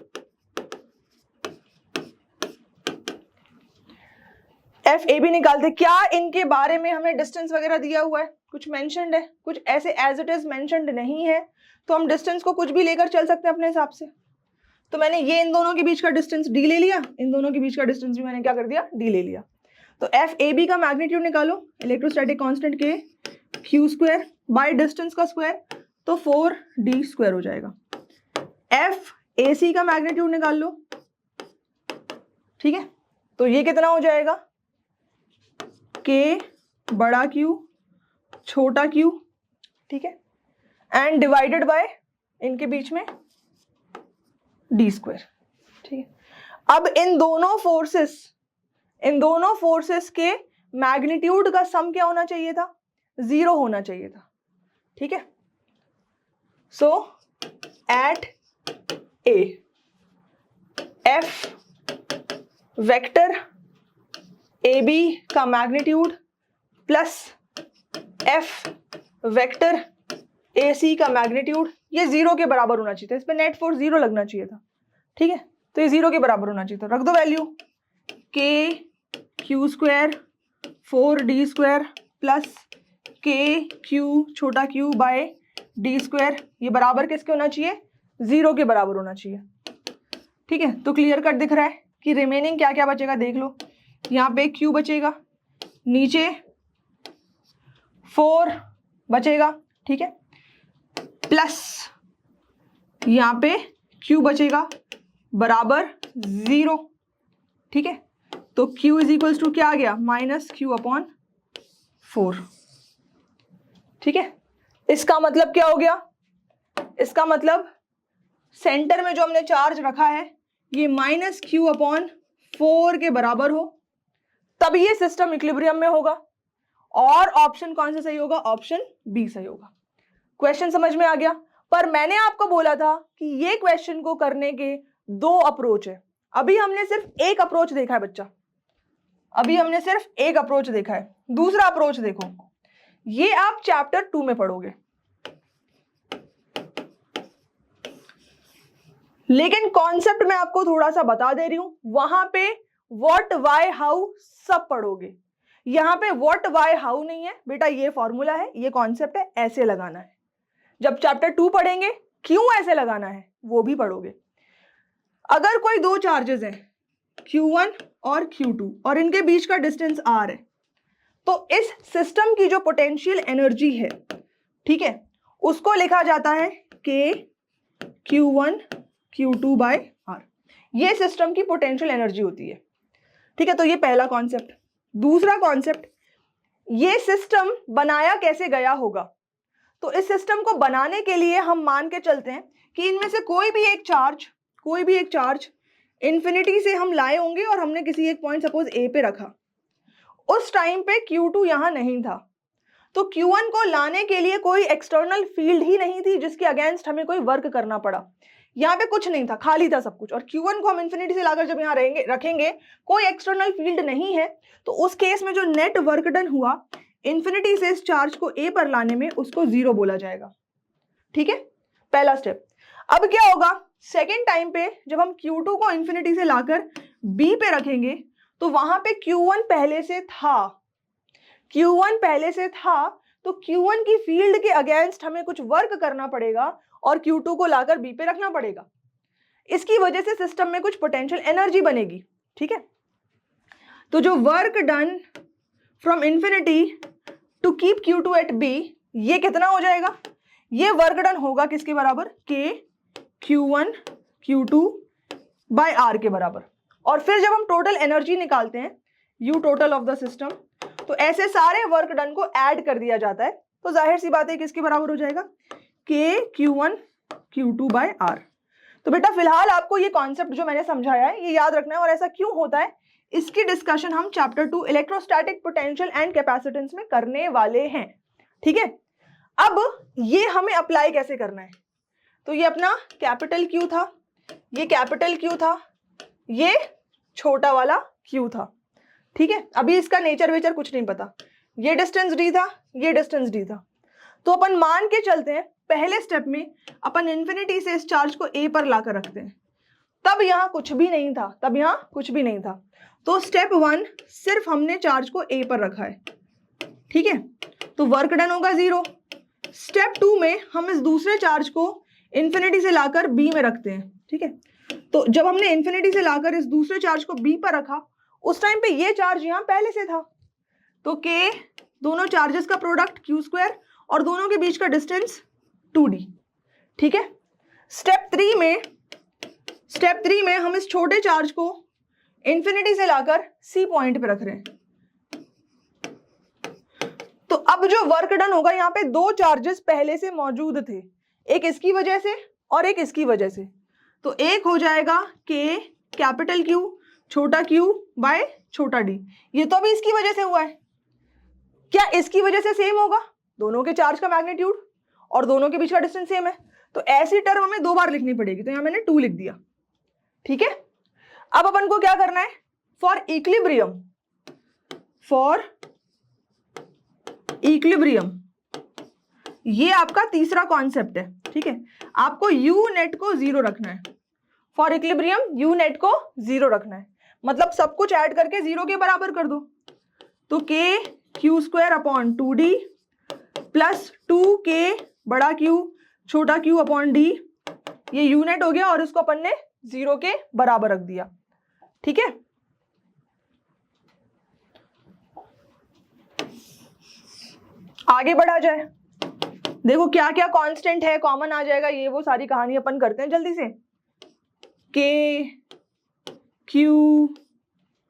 F A B निकालते, क्या इनके बारे में हमें डिस्टेंस वगैरह दिया हुआ है, कुछ मेंशन्ड है, कुछ ऐसे एज इट इज मेंशन्ड नहीं है, तो हम डिस्टेंस को कुछ भी लेकर चल सकते हैं अपने हिसाब से। तो मैंने ये इन दोनों के बीच का डिस्टेंस डी ले लिया, इन दोनों के बीच का डिस्टेंस भी मैंने क्या कर दिया, डी ले लिया। तो एफ ए बी का मैग्नीट्यूड निकालो, इलेक्ट्रोस्टैटिक कांस्टेंट के क्यू स्क्वायर बाय डिस्टेंस का स्क्वायर, तो 4d स्क्वायर हो जाएगा। एफ ए सी का मैग्नीट्यूड निकाल लो, ठीक है, तो ये कितना हो जाएगा, के बड़ा क्यू छोटा क्यू, ठीक है, एंड डिवाइडेड बाय इनके बीच में डी स्क्वायर, ठीक है। अब इन दोनों फोर्सेस के मैग्नीट्यूड का सम क्या होना चाहिए था, 0 होना चाहिए था, ठीक है। So at A F vector A B का magnitude plus F vector A C का मैग्नीट्यूड, ये 0 के बराबर होना चाहिए था, इस पे नेट फोर्स 0 लगना चाहिए था, ठीक है, तो ये 0 के बराबर होना चाहिए था। रख दो वैल्यू, के Q square 4d square plus के क्यू छोटा क्यू बाय डी स्क्वायर, ये बराबर किसके होना चाहिए, 0 के बराबर होना चाहिए, ठीक है। तो क्लियर कट दिख रहा है कि रिमेनिंग क्या क्या बचेगा, देख लो, यहाँ पे क्यू बचेगा, नीचे 4 बचेगा, ठीक है, प्लस यहाँ पे Q बचेगा बराबर 0, ठीक है। तो Q इज इक्वल्स टू क्या आ गया, -Q/4, ठीक है। इसका मतलब क्या हो गया, इसका मतलब सेंटर में जो हमने चार्ज रखा है ये -Q/4 के बराबर हो, तब ये सिस्टम इक्विलिब्रियम में होगा। और ऑप्शन कौन सा सही होगा, ऑप्शन बी सही होगा। क्वेश्चन समझ में आ गया। पर मैंने आपको बोला था कि ये क्वेश्चन को करने के 2 अप्रोच है। अभी हमने सिर्फ एक अप्रोच देखा है बच्चा, अभी हमने सिर्फ एक अप्रोच देखा है। दूसरा अप्रोच देखो, ये आप चैप्टर 2 में पढ़ोगे, लेकिन कॉन्सेप्ट मैं आपको थोड़ा सा बता दे रही हूं। वहां पे व्हाट वाई हाउ सब पढ़ोगे, यहां पे व्हाट वाई हाउ नहीं है बेटा, ये फॉर्मूला है, ये कॉन्सेप्ट है, ऐसे लगाना है। जब चैप्टर 2 पढ़ेंगे क्यों ऐसे लगाना है वो भी पढ़ोगे। अगर कोई 2 चार्जेस हैं Q1 और Q2 और इनके बीच का डिस्टेंस R है, तो इस सिस्टम की जो पोटेंशियल एनर्जी है, ठीक है, उसको लिखा जाता है K Q1 Q2 by R। ये सिस्टम की पोटेंशियल एनर्जी होती है, ठीक है। तो ये पहला कॉन्सेप्ट। दूसरा कॉन्सेप्ट, ये सिस्टम बनाया कैसे गया होगा। तो इस सिस्टम को बनाने के लिए हम मान के चलते हैं कि इनमें से कोई भी एक चार्ज इन्फिनिटी से हम लाए होंगे और हमने किसी एक पॉइंट सपोज ए पे रखा। उस टाइम पे Q2 यहां नहीं था, तो Q1 को लाने के लिए कोई एक्सटर्नल फील्ड ही नहीं थी जिसके अगेंस्ट हमें कोई वर्क करना पड़ा। यहाँ पे कुछ नहीं था, खाली था सब कुछ। और Q1 को हम इन्फिनिटी से लाकर जब यहाँ रखेंगे, कोई एक्सटर्नल फील्ड नहीं है, तो उस केस में जो नेट वर्क डन हुआ इन्फिनिटी से इस चार्ज को ए पर लाने में, उसको 0 बोला जाएगा, ठीक है, पहला स्टेप। अब क्या होगा, सेकेंड टाइम पे जब हम Q2 को इंफिनिटी से लाकर B पे रखेंगे तो वहां पे Q1 पहले से था, Q1 पहले से था, तो Q1 की फील्ड के अगेंस्ट हमें कुछ वर्क करना पड़ेगा और Q2 को लाकर B पे रखना पड़ेगा। इसकी वजह से सिस्टम में कुछ पोटेंशियल एनर्जी बनेगी, ठीक है। तो जो work done from infinity to keep Q2 at B, ये कितना हो जाएगा, ये वर्क डन होगा किसके बराबर, K Q1 Q2 by R के बराबर। और फिर जब हम टोटल एनर्जी निकालते हैं, U total of the system, तो ऐसे सारे वर्क डन को ऐड कर दिया जाता है, तो जाहिर सी बात है किसके बराबर हो जाएगा, K Q1 Q2 by R। तो बेटा फिलहाल आपको ये कॉन्सेप्ट जो मैंने समझाया है ये याद रखना है, और ऐसा क्यों होता है इसकी डिस्कशन हम chapter 2 electrostatic potential and capacitance में करने वाले हैं, ठीक है। अब ये हमें अप्लाई कैसे करना है, तो ये अपना कैपिटल Q था, ये कैपिटल Q था, ये छोटा वाला Q था, ठीक है। अभी इसका नेचर वेचर कुछ नहीं पता, ये डिस्टेंस D था, ये डिस्टेंस D था। तो अपन मान के चलते हैं पहले स्टेप में अपन इंफिनिटी से इस चार्ज को A पर लाकर रखते हैं, तब यहां कुछ भी नहीं था, तब यहां कुछ भी नहीं था। तो स्टेप 1 सिर्फ हमने चार्ज को A पर रखा है, ठीक है, तो वर्क डन होगा 0। स्टेप 2 में हम इस दूसरे चार्ज को इंफिनिटी से लाकर B में रखते हैं, ठीक है। तो जब हमने इंफिनिटी से लाकर इस दूसरे चार्ज को B पर रखा, उस टाइम पे ये चार्ज यहां पहले से था, तो K दोनों चार्जेस का प्रोडक्ट Q2 और दोनों के बीच का डिस्टेंस 2D, ठीक है। स्टेप 3 में हम इस छोटे चार्ज को इंफिनिटी से लाकर C पॉइंट पे रख रहे हैं। तो अब जो वर्क डन होगा, यहाँ पे दो चार्जेस पहले से मौजूद थे, एक इसकी वजह से और एक इसकी वजह से, तो एक हो जाएगा K कैपिटल Q छोटा Q बाय छोटा D। ये तो अभी इसकी वजह से हुआ है, क्या इसकी वजह से सेम होगा, दोनों के चार्ज का मैग्नीट्यूड और दोनों के बीच का डिस्टेंस सेम है, तो ऐसी टर्म हमें दो बार लिखनी पड़ेगी, तो यहां मैंने 2 लिख दिया, ठीक है। अब अपन को क्या करना है, फॉर इक्विलिब्रियम, ये आपका तीसरा कॉन्सेप्ट है, ठीक है। आपको U नेट को 0 रखना है, फॉर इक्विलिब्रियम U नेट को 0 रखना है, मतलब सब कुछ ऐड करके 0 के बराबर कर दो, तो K Q² upon 2D plus 2K बड़ा Q छोटा Q अपॉन D, ये U नेट हो गया और इसको अपन ने 0 के बराबर रख दिया, ठीक है। आगे बढ़ा जाए, देखो क्या क्या कांस्टेंट है, कॉमन आ जाएगा, ये वो सारी कहानी अपन करते हैं जल्दी से। K Q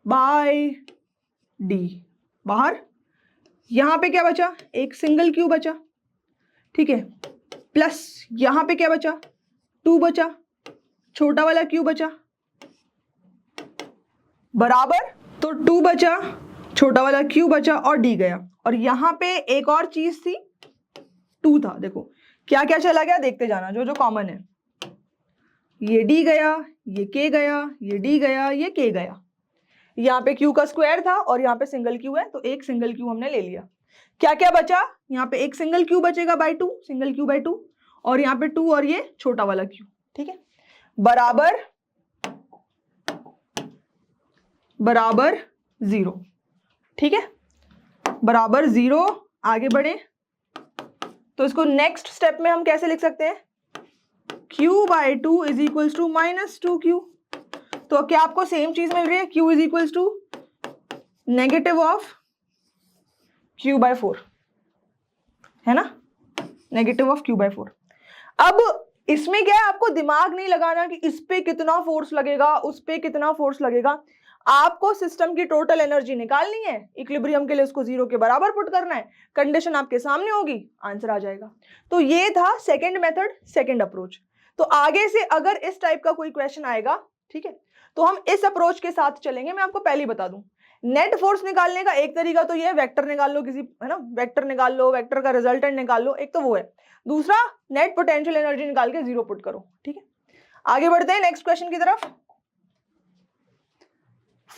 बाय D बाहर, यहां पे क्या बचा, एक सिंगल Q बचा, ठीक है, प्लस यहां पे क्या बचा, 2 बचा, छोटा वाला Q बचा, बराबर, तो 2 बचा, छोटा वाला Q बचा और D गया, और यहां पे एक और चीज थी 2 था, देखो क्या क्या चला गया, देखते जाना जो जो कॉमन है, ये D गया, ये K गया, ये D गया, ये K गया, यहाँ पे Q का स्क्वायर था और यहाँ पे सिंगल Q है, तो एक सिंगल Q हमने ले लिया। क्या क्या बचा, यहाँ पे एक सिंगल Q बचेगा बाय 2, सिंगल Q बाय 2, और यहाँ पे 2 और ये छोटा वाला Q, ठीक है, बराबर 0, ठीक है, बराबर 0। आगे बढ़े तो इसको नेक्स्ट स्टेप में हम कैसे लिख सकते हैं, Q by 2 is equals to minus 2Q, तो क्या आपको सेम चीज मिल रही है, Q is equals to negative of Q by 4, है ना, नेगेटिव ऑफ Q बाय 4। अब इसमें क्या है, आपको दिमाग नहीं लगाना कि इस पे कितना फोर्स लगेगा, उस पे कितना फोर्स लगेगा, आपको सिस्टम की टोटल एनर्जी निकालनी है, इक्विलिब्रियम के लिए उसको 0 के बराबर पुट करना है, कंडीशन आपके सामने होगी, आंसर आ जाएगा। तो ये था सेकंड मेथड, सेकंड अप्रोच। तो आगे से अगर इस टाइप का कोई क्वेश्चन आएगा, ठीक है, तो हम इस अप्रोच के साथ चलेंगे। मैं आपको पहले ही बता दूं, नेट फोर्स निकालने का एक तरीका तो ये है, वेक्टर निकाल लो किसी, है ना, वेक्टर निकाल लो, वेक्टर का रिजल्टेंट निकाल लो, एक तो वो है, दूसरा नेट पोटेंशियल एनर्जी निकाल के 0 पुट करो, ठीक है। आगे बढ़ते हैं नेक्स्ट क्वेश्चन की तरफ।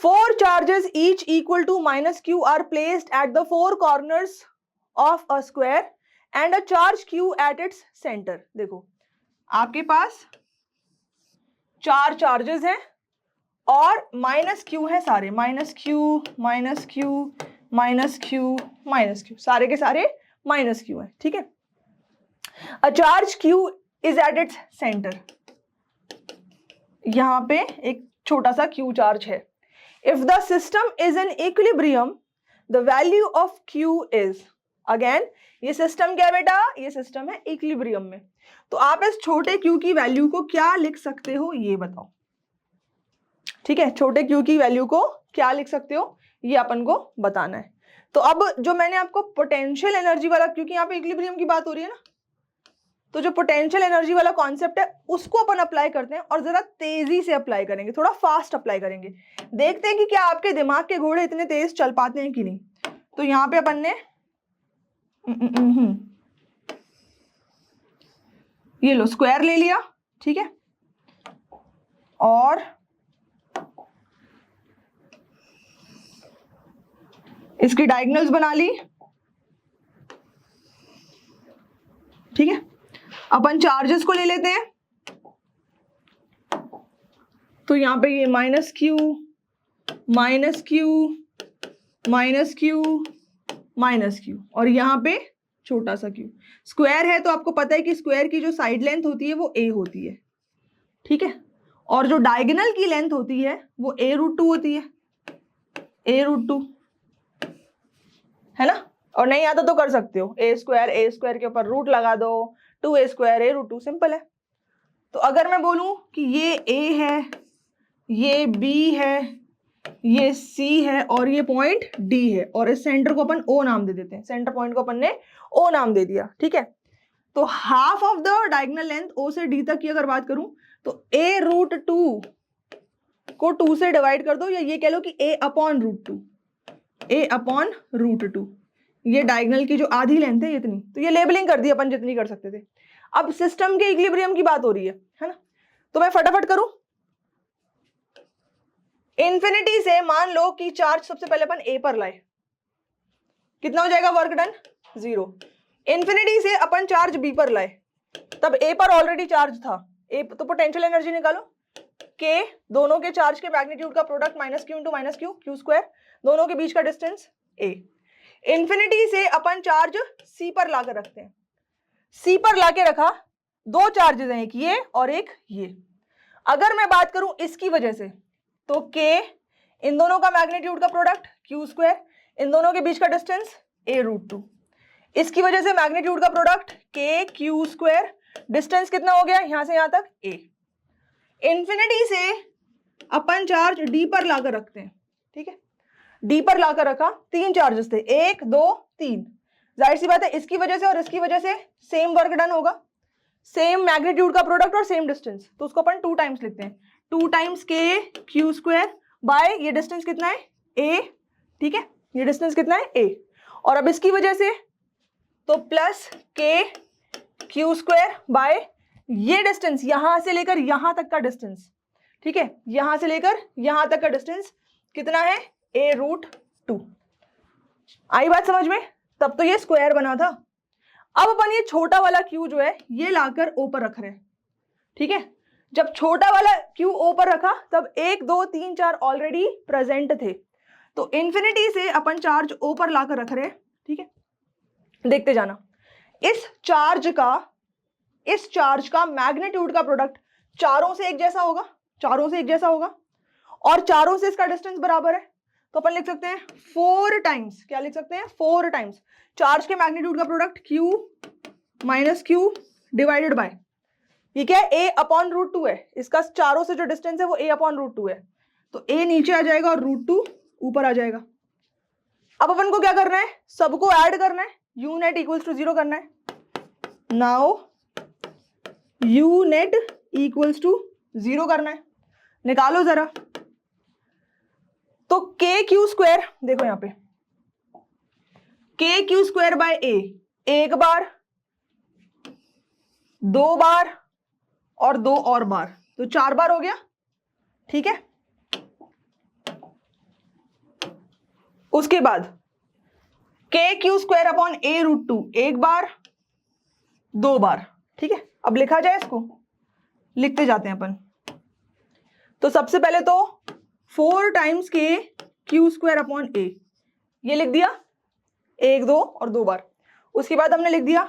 4 charges each equal to minus Q are placed at the 4 corners of a square and a charge Q at its center। देखो आपके पास 4 चार्जेस हैं और माइनस क्यू है सारे, minus Q minus Q minus Q minus Q, सारे के सारे minus Q है, ठीक है। A charge Q is at its centre, यहां पे एक छोटा सा क्यू चार्ज है। If the system is in equilibrium the value of Q is, again ये सिस्टम क्या है बेटा, ये सिस्टम है इक्विलिब्रियम में, तो आप इस छोटे क्यू की वैल्यू को क्या लिख सकते हो ये बताओ, ठीक है। छोटे क्यू की वैल्यू को क्या लिख सकते हो ये अपन को बताना है। तो अब जो मैंने आपको पोटेंशियल एनर्जी वाला, क्योंकि यहाँ पे इक्विलिब्रियम की बात हो रही है ना, तो जो पोटेंशियल एनर्जी वाला कॉन्सेप्ट है उसको अपन अप्लाई करते हैं और जरा तेजी से अप्लाई करेंगे, थोड़ा फास्ट अप्लाई करेंगे, देखते हैं कि क्या आपके दिमाग के घोड़े इतने तेज चल पाते हैं कि नहीं। तो यहाँ पे अपन ने ये लो स्क्वायर ले लिया, ठीक है, और इसकी डायगोनल्स बना ली, ठीक है। अपन चार्जेस को ले लेते हैं, तो यहां पे ये minus Q minus Q minus Q minus Q और यहां पे छोटा सा क्यू। स्क्वायर है तो आपको पता है कि स्क्वायर की जो साइड लेंथ होती है वो a होती है, ठीक है, और जो डायगोनल की लेंथ होती है वो a√2 होती है, a√2 है ना। और नहीं आता तो कर सकते हो, a स्क्वायर के ऊपर रूट लगा दो, 2a स्क्वायर a√2, सिंपल है। तो अगर मैं बोलूं कि ये a है, ये b है, ये c है और ये पॉइंट d है, और इस सेंटर को अपन o नाम दे देते हैं, सेंटर पॉइंट को अपन ने o नाम दे दिया, ठीक है। तो half of the diagonal length o से d तक की अगर बात करूं तो a√2 को 2 से डिवाइड कर दो, या ये कह लो कि a/√2, a/√2, ये डायगोनल की जो आधी लेंथ है इतनी। तो ये लेबलिंग कर दी अपन जितनी कर सकते थे। अब सिस्टम के इक्विलिब्रियम की बात हो रही है ना, तो मैं फटाफट करूं। इन्फिनिटी से मान लो कि चार्ज सबसे पहले अपन ए पर लाए, कितना हो जाएगा वर्क डन, 0। इन्फिनिटी से अपन चार्ज बी पर लाए, तब ए पर ऑलरेडी चार्ज था, ए तो पोटेंशियल एनर्जी निकालो, के दोनों के चार्ज के मैग्नीट्यूड का product minus Q into minus Q, Q square, दोनों के बीच का डिस्टेंस ए। इन्फिनिटी से अपन चार्ज सी पर लाकर रखते हैं, सी पर लाके रखा, दो चार्जेस हैं, एक ये और एक ये। अगर मैं बात करूं इसकी वजह से तो के, इन दोनों का मैग्नीट्यूड का प्रोडक्ट क्यू स्क्वायर, इन दोनों के बीच का डिस्टेंस a√2, इसकी वजह से मैग्नीट्यूड का प्रोडक्ट के क्यू स्क्वायर, डिस्टेंस कितना हो गया यहां से यहां तक a। इन्फिनिटी से अपन चार्ज डी पर लाकर रखते हैं, ठीक है, डी पर लाकर रखा, 3 चार्जेस थे, 1 2 3, जाहिर सी बात है इसकी वजह से और इसकी वजह से सेम वर्क डन होगा, सेम मैग्नीट्यूड का प्रोडक्ट और सेम डिस्टेंस, तो उसको अपन 2 टाइम्स लिखते हैं, 2 टाइम्स के क्यू स्क्वायर बाय ये डिस्टेंस कितना है a, ठीक है, ये डिस्टेंस कितना है a, और अब इसकी वजह से तो प्लस के क्यू स्क्वायर बाय ये डिस्टेंस यहां से लेकर यहां तक का डिस्टेंस, ठीक है, यहां से लेकर यहां तक का डिस्टेंस कितना है a√2। आई बात समझ में, तब तो ये स्क्वायर बना था। अब अपन ये छोटा वाला क्यू जो है ये लाकर ओ पर रख रहे हैं, ठीक है। जब छोटा वाला क्यू ओ पर रखा तब 1 2 3 4 ऑलरेडी प्रेजेंट थे, तो इन्फिनिटी से अपन चार्ज ओ पर लाकर रख रहे हैं, ठीक है। देखते जाना, इस चार्ज का मैग्नीट्यूड का प्रोडक्ट चारों से एक जैसा होगा, चारों से एक जैसा होगा, और चारों से इसका डिस्टेंस बराबर है, तो अपन लिख सकते हैं 4 टाइम्स, क्या लिख सकते हैं 4 टाइम्स चार्ज के मैग्नीट्यूड का product q minus Q divided by ये क्या है a/√2 है, इसका चारों से जो डिस्टेंस है वो a/√2 है, तो a नीचे आ जाएगा और √2 ऊपर आ जाएगा। अब अपन को क्या करना है, सबको ऐड करना है, u net इक्वल्स टू 0 करना है। Now u net equals to 0 करना है, निकालो जरा, तो के क्यू स्क्वायर देखो यहां पे के क्यू स्क्वायर बाय ए, एक बार, 2 बार और 2 और बार, तो 4 बार हो गया, ठीक है। उसके बाद के क्यू स्क्वायर अपॉन a√2 एक बार, 2 बार, ठीक है। अब लिखा जाए इसको, लिखते जाते हैं अपन। तो सबसे पहले तो 4 टाइम्स के क्यू स्क्वायर अपॉन ए, ये लिख दिया 1 2 और 2 बार। उसके बाद हमने लिख दिया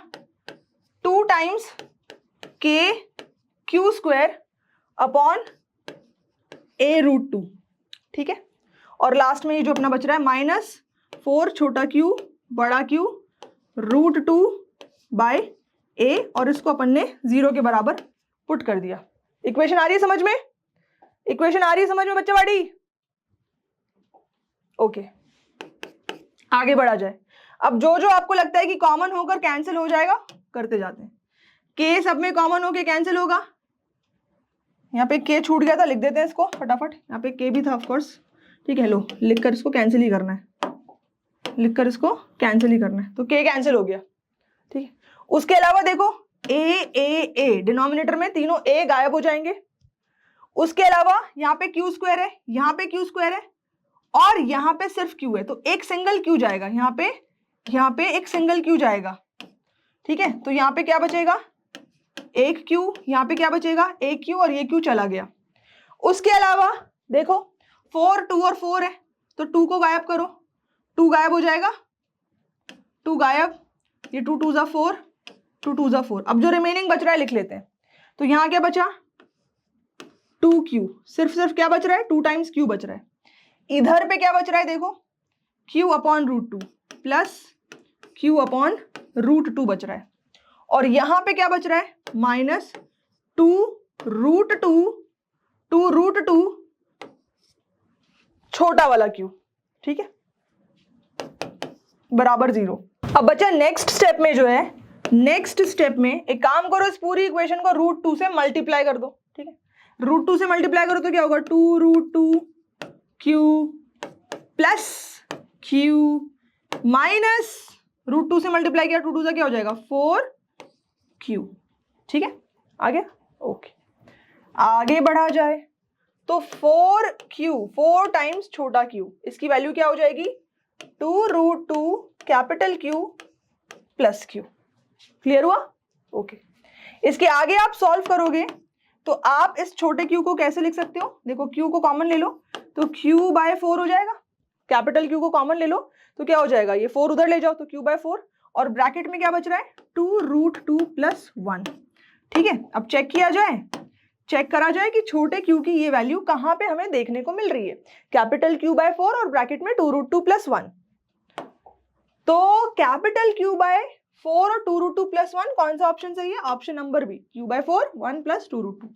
2 टाइम्स के क्यू स्क्वायर अपॉन ए रूट 2, ठीक है। और लास्ट में ये जो अपना बच रहा है -4 छोटा क्यू बड़ा क्यू रूट 2 बाय ए, और इसको अपन ने 0 के बराबर पुट कर दिया। इक्वेशन आ रही है समझ में? इक्वेशन आ रही है समझ में बच्चा बाड़ी? ओके, आगे बढ़ा जाए। अब जो जो आपको लगता है कि कॉमन होकर कैंसिल हो जाएगा करते जाते हैं। के सब में कॉमन होकर कैंसिल होगा, यहाँ पे के छूट गया था, लिख देते हैं इसको फटाफट। यहाँ पे के भी था ऑफकोर्स, ठीक है। लो लिखकर इसको कैंसिल ही करना है, लिखकर इसको कैंसिल ही करना है। तो के कैंसिल हो गया, ठीक है। उसके अलावा देखो ए डिनोमिनेटर में तीनों ए गायब हो जाएंगे। उसके अलावा यहाँ पे क्यू स्क्वायर है, यहाँ पे क्यू स्क्वायर है, और यहाँ पे सिर्फ क्यू है, तो एक सिंगल क्यू जाएगा। यहाँ पे एक सिंगल क्यू जाएगा, ठीक है। तो यहाँ पे क्या बचेगा? एक क्यू। यहाँ पे क्या बचेगा? एक क्यू, और ये क्यू चला गया। उसके अलावा देखो 4 2 और 4 है, तो 2 को गायब करो, 2 गायब हो जाएगा, 2 गायब, ये 2 2 4, 2 2 4। अब जो रिमेनिंग बच रहा है लिख लेते हैं। तो यहाँ क्या बचा? 2q, सिर्फ क्या बच रहा है? 2 टाइम्स q बच रहा है। इधर पे क्या बच रहा है देखो, q upon root 2 plus q upon root 2 बच रहा है। और यहाँ पे क्या बच रहा है? -2 रूट 2 छोटा वाला q, ठीक है, बराबर 0। अब बच्चा नेक्स्ट स्टेप में जो है, नेक्स्ट स्टेप में एक काम करो, इस पूरी इक्वेशन को रूट 2 से मल्टीप्लाई कर दो, ठीक है। रूट 2 से मल्टीप्लाई करो तो क्या होगा? 2 root 2 Q plus Q minus root 2 से मल्टीप्लाई किया, 2 2 से क्या हो जाएगा? 4 क्यू, ठीक है। आ गया? ओके, आगे बढ़ा जाए तो 4 क्यू, 4 टाइम्स छोटा क्यू, इसकी वैल्यू क्या हो जाएगी? 2 root 2 capital Q plus Q. Clear हुआ? ओके। इसके आगे आप सॉल्व करोगे तो आप इस छोटे क्यू को कैसे लिख सकते हो? देखो क्यू को कॉमन ले लो तो क्यू बाय 4 हो जाएगा। कैपिटल क्यू को कॉमन ले लो तो क्या हो जाएगा? ये 4 उधर ले जाओ तो क्यू बाय 4, और ब्रैकेट में क्या बच रहा है? 2 रूट 2 प्लस 1, ठीक है। अब चेक किया जाए, चेक करा जाए कि छोटे क्यू की ये वैल्यू कहां पे हमें देखने को मिल रही है। कैपिटल क्यू बाय 4 और ब्रैकेट में 2 रूट 2 प्लस 1। तो कैपिटल क्यू बाय 4 और 2 रूट 2 प्लस 1 कौन सा ऑप्शन सही है? Option number B, Q by 4 1 plus 2 root 2।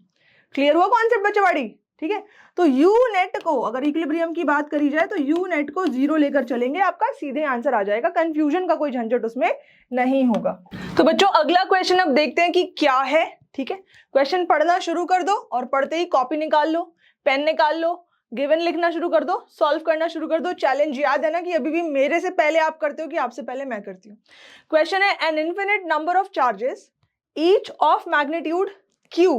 Clear हुआ कॉन्सेप्ट बच्चेवाड़ी? ठीक है। तो यू नेट को अगर इक्विलिब्रियम की बात करी जाए तो यू नेट को 0 लेकर चलेंगे, आपका सीधे आंसर आ जाएगा, कंफ्यूजन का कोई झंझट उसमें नहीं होगा। तो बच्चों अगला क्वेश्चन अब देखते हैं कि क्या है, ठीक है। क्वेश्चन पढ़ना शुरू कर दो और पढ़ते ही कॉपी निकाल लो, पेन निकाल लो, गिवन लिखना शुरू कर दो, सॉल्व करना शुरू कर दो। चैलेंज याद है ना कि अभी भी मेरे से पहले आप करते हो कि आपसे पहले मैं करती हूँ। क्वेश्चन है an infinite number of charges each of magnitude Q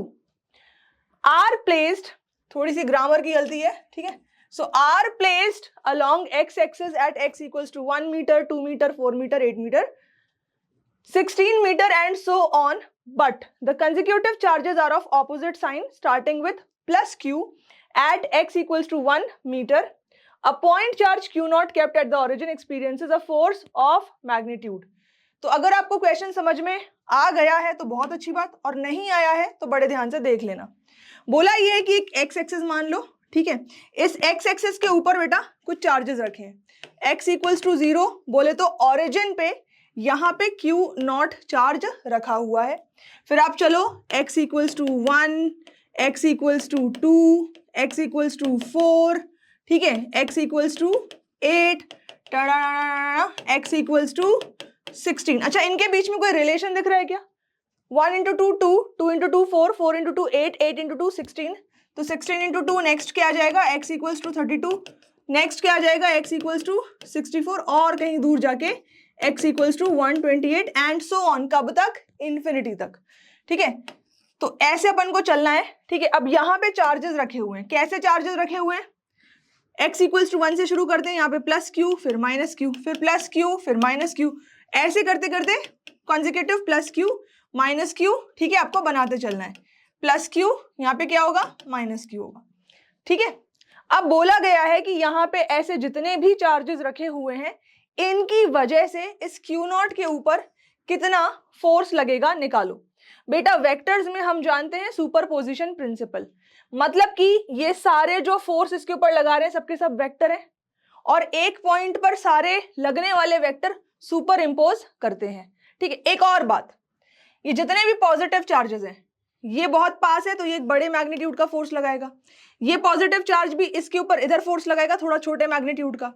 are placed, थोड़ी सी ग्रामर की गलती है, ठीक है। So are placed along X axis at X equals to 1 metre 2 metre 4 metre 8 metre 16 meter and so on, but the consecutive charges are of opposite sign starting with plus q at x equals to 1 meter. A point charge q naught kept at the origin experiences a force of magnitude. तो अगर आपको question समझ में आ गया है तो बहुत अच्छी बात, और नहीं आया है तो बड़े ध्यान से देख लेना। बोला ये है कि एक एक्स एक्सिस मान लो, ठीक है। इस एक्स एक्सिस के ऊपर बेटा कुछ चार्जेस रखे हैं। एक्स इक्वल्स टू 0 बोले तो ऑरिजिन पे यहाँ पे Q नॉट चार्ज रखा हुआ है। फिर आप चलो x equals to 1, x equals to 2, x equals to 4, ठीक है, x equals to 8, x equals to 16। अच्छा, इनके बीच में कोई रिलेशन दिख रहा है क्या? 1 इंटू 2 2, 2 इंटू 2 4, 4 इंटू 2 8, 8 इंटू 2 16, तो 16 इंटू 2 नेक्स्ट क्या आ जाएगा? x इक्वल्स टू 32, नेक्स्ट क्या आ जाएगा? x इक्वल्स टू 64, और कहीं दूर जाके x equals to 128 and so on, कब तक? इन्फिनिटी तक, ठीक है। तो ऐसे अपन को चलना है, ठीक है। अब यहाँ पे चार्जेस रखे हुए हैं, कैसे चार्जेस रखे हुए हैं? x इक्वल्स टू 1 से शुरू करते हैं, यहाँ पे प्लस q फिर माइनस q फिर प्लस q फिर माइनस q, ऐसे करते करते consecutive plus q minus q, ठीक है, आपको बनाते चलना है। प्लस क्यू, यहाँ पे क्या होगा माइनस क्यू होगा, ठीक है। अब बोला गया है कि यहाँ पे ऐसे जितने भी चार्जेस रखे हुए हैं इनकी वजह से इस क्यू नॉट के ऊपर कितना फोर्स लगेगा निकालो। बेटा वेक्टर्स में हम जानते हैं सुपरपोजिशन प्रिंसिपल, मतलब कि ये सारे जो फोर्स इसके ऊपर लगा रहे हैं सबके सब वेक्टर हैं और एक पॉइंट पर सारे लगने वाले वेक्टर सुपर इंपोज करते हैं, ठीक है। एक और बात, ये जितने भी पॉजिटिव चार्जेस हैं ये बहुत पास है तो ये एक बड़े मैग्नीट्यूड का फोर्स लगाएगा, ये पॉजिटिव चार्ज भी इसके ऊपर इधर फोर्स लगाएगा थोड़ा छोटे मैग्नीट्यूड का,